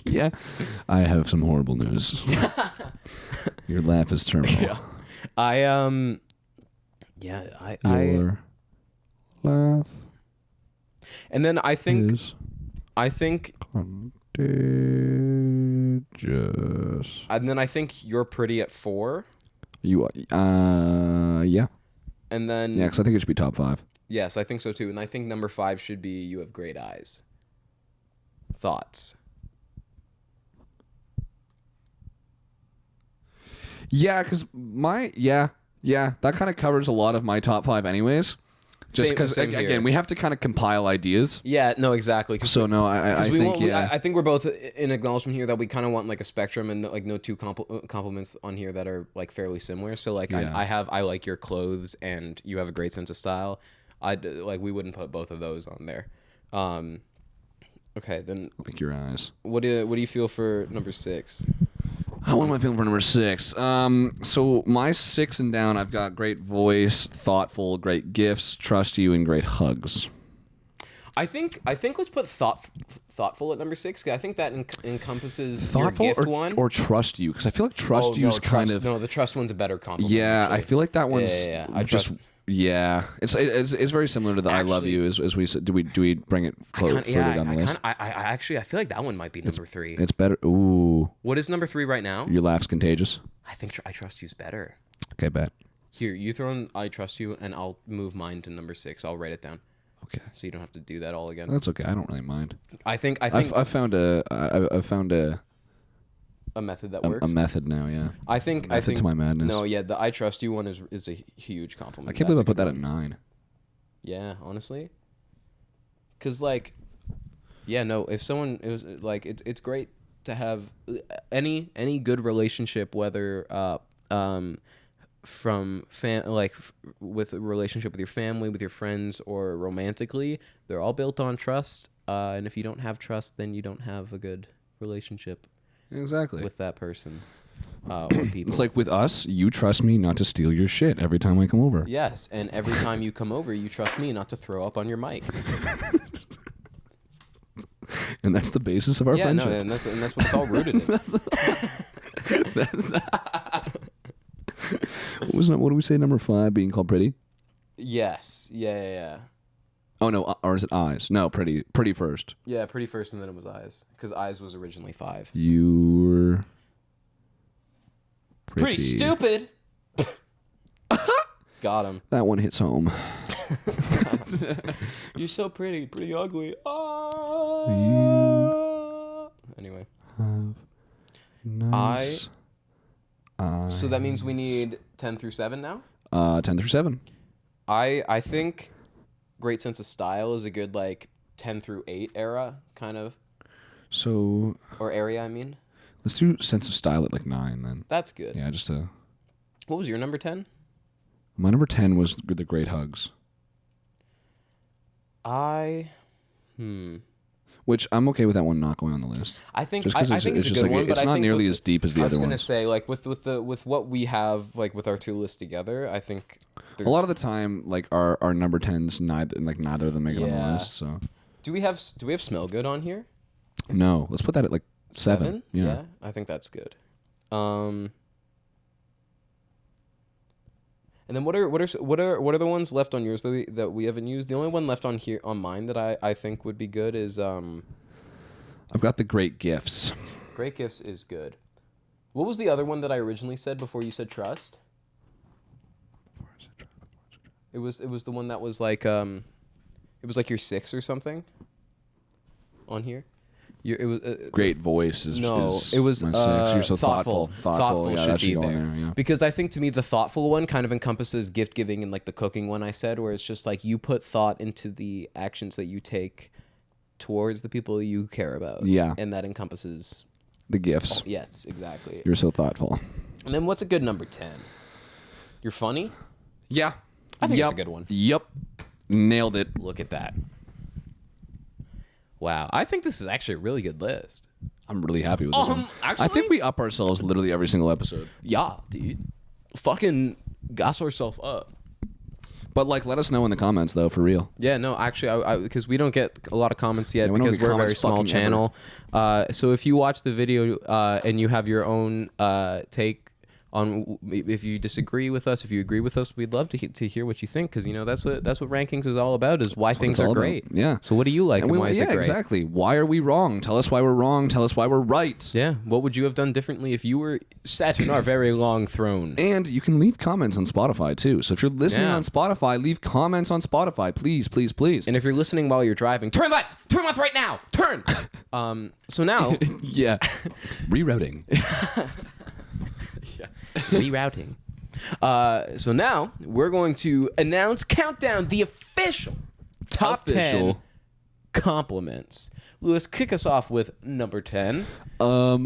yeah. I have some horrible news. Your laugh is terminal. Yeah. I Your laugh and then I think is contagious. and then I think you're pretty at 4. You yeah. And then Yeah, because I think it should be top 5. yes, I think so too. And I think number 5 should be you have great eyes. Thoughts? Yeah, because that kind of covers a lot of my top 5 anyways. Just because, Same here. again, we have to kind of compile ideas. Yeah, no, exactly. So, no, I think, I think we're both in acknowledgement here that we kind of want like a spectrum and like no two compliments on here that are like fairly similar. So like I like your clothes and you have a great sense of style. We wouldn't put both of those on there. Okay, then. I think your eyes. What do you feel for number 6? What am I feeling for number 6? So my 6 and down, I've got great voice, thoughtful, great gifts, trust you, and great hugs. I think let's put thoughtful at number 6. 'Cause I think that encompasses Thoughtful your gift or trust you, because I feel like trust you is kind of. No, the trust one's a better compliment. Yeah, actually. I feel like that one's I just. trust. Yeah, it's very similar to the I love you. As we said, do we bring it further down the list? I feel like that one might be number 3. It's better. Ooh, What is number 3 right now? your laugh's contagious. I think I trust you's better. Okay, bet. Here, you throw in I trust you, and I'll move mine to number 6. I'll write it down, Okay, so you don't have to do that all again. that's okay. I don't really mind. I think I've found a a method that works. a method now. Yeah, I think method to my madness. No, yeah, the I trust you one is a huge compliment. I can't believe I put that at 9. Yeah, honestly. Cause like, yeah, no. If someone it was like, it's great to have any good relationship, whether from with a relationship with your family, with your friends, or romantically, they're all built on trust. And if you don't have trust, then you don't have a good relationship Exactly. with that person. Or people. It's like with us, you trust me not to steal your shit every time I come over. Yes, and every time you come over, you trust me not to throw up on your mic. And that's the basis of our friendship. Yeah, no, and that's what it's all rooted in. What do we say? Number 5 being called pretty. Yes. Yeah. Oh no, or is it eyes? No, pretty first. Yeah, pretty first, and then it was eyes, because eyes was originally 5. You're Pretty stupid. Got him. That one hits home. You're so pretty ugly. Anyway. Nice So that means we need 10 through 7 now? 10 through 7. I think great sense of style is a good, like, 10 through 8 era, kind of. So... Or area, I mean. Let's do sense of style at, like, 9, then. That's good. Yeah, just What was your number 10? My number 10 was the great hugs. Which I'm okay with that one not going on the list. I think just I think it's a good like, one, but it's not nearly as deep as the other ones. I was gonna say, like, with what we have, like, with our 2 lists together, I think a lot of the time, like, our number 10s neither of them make it on the list. So do we have smell good on here? No, let's put that at like 7. Yeah, I think that's good. And then what are the ones left on yours that we haven't used? The only one left on here on mine that I think would be good is I've got the great gifts. Great gifts is good. What was the other one that I originally said before you said trust? It was the one that was like it was like your 6 or something on here. It was great voice is it was my 6. You're so thoughtful. Thoughtful Yeah, should that should be go there. on there. Yeah. Because I think to me the thoughtful one kind of encompasses gift giving and like the cooking one I said, where it's just like you put thought into the actions that you take towards the people you care about. Yeah, and that encompasses the gifts. Yes, exactly. You're so thoughtful. And then what's a good number 10? You're funny. Yeah, I think it's a good one. Yep, nailed it. Look at that. Wow, I think this is actually a really good list. I'm really happy with this one. Actually, I think we up ourselves literally every single episode. Yeah, dude. Fucking gas ourselves up. But like, let us know in the comments though, for real. Yeah, no, actually, because we don't get a lot of comments yet we don't because get we're a very comments small fucking channel. So if you watch the video and you have your own take on, if you disagree with us, if you agree with us, we'd love to hear what you think, because that's what rankings is all about, is why things are great. Yeah. So what do you like and why is it great? Exactly. Why are we wrong? Tell us why we're wrong. Tell us why we're right. Yeah. What would you have done differently if you were sat in our very long throne? And you can leave comments on Spotify too. So if you're listening on Spotify, leave comments on Spotify, please, please, please. And if you're listening while you're driving, turn left right now, turn. So now, yeah, rerouting. Rerouting. So now we're going to count down the official top 10 compliments. Lewis, kick us off with number 10.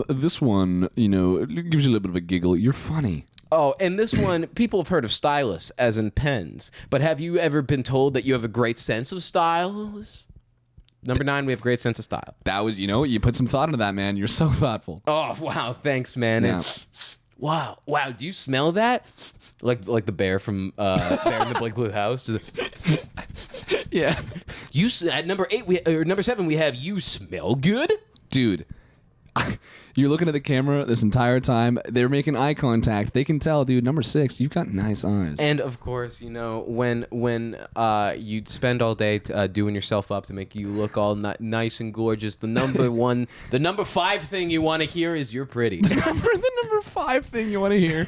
This one, it gives you a little bit of a giggle. You're funny. Oh, and this one, people have heard of stylists, as in pens. But have you ever been told that you have a great sense of style, Lewis? Number 9, we have great sense of style. That was, you put some thought into that, man. You're so thoughtful. Oh, wow. Thanks, man. Yeah. And, wow. Do you smell that? Like the bear from Bear in the Big Blue House? Yeah. At number 7, we have you smell good? Dude. You're looking at the camera this entire time. They're making eye contact. They can tell, dude. Number 6, you've got nice eyes. And of course, when you spend all day doing yourself up to make you look all nice and gorgeous, the number 5 thing you want to hear is you're pretty. the number 5 thing you want to hear.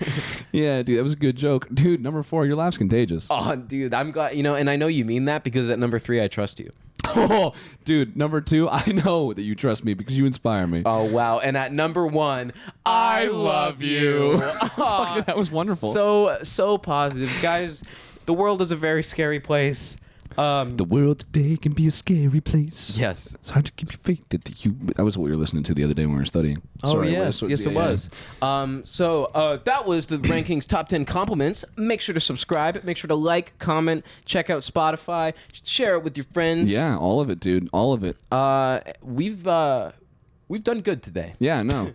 Yeah, dude, that was a good joke. Dude, number 4, your laugh's contagious. Oh, dude, I'm glad. And I know you mean that because at number 3, I trust you. Oh, dude, number 2, I know that you trust me because you inspire me. Oh, wow. And at number 1, I love you. That was wonderful. So positive. Guys, the world is a very scary place. The world today can be a scary place. Yes. It's hard to keep your faith that was what we were listening to the other day when we were studying. Oh, Sorry, yes. Yes, it was. So that was the Rankings Top 10 Compliments. Make sure to subscribe. Make sure to like, comment, check out Spotify. Share it with your friends. Yeah, all of it, dude. All of it. We've done good today. Yeah, no.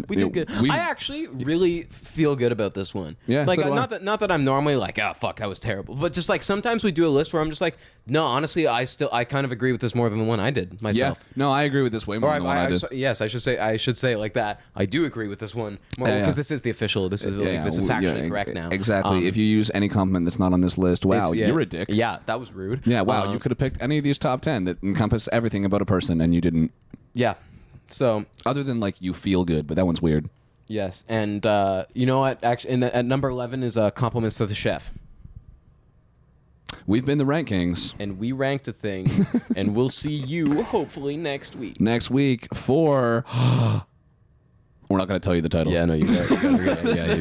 We did good. I actually really feel good about this one. Yeah, like so do I. not that I'm normally like, oh fuck, that was terrible. But just like sometimes we do a list where I'm just like, no, honestly, I kind of agree with this more than the one I did myself. Yeah, no, I agree with this way more than the one I did. Yes, I should say it like that. I do agree with this one more because this is the official. This is factually correct now. Exactly. If you use any compliment that's not on this list, wow, you're a dick. Yeah, that was rude. Yeah, wow, you could have picked any of these top 10 that encompass everything about a person, and you didn't. Yeah. So other than like you feel good, but that one's weird. Yes, and you know what? Actually, at number 11 is compliments to the chef. We've been the Rankings, and we ranked a thing, and we'll see you hopefully next week. Next week for. We're not going to tell you the title. Yeah, no, you're going to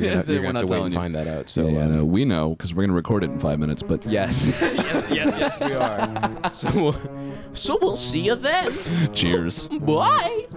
have to wait and find that out. So no, we know because we're going to record it in 5 minutes. But yes, yes, we are. So we'll see you then. Cheers. Bye.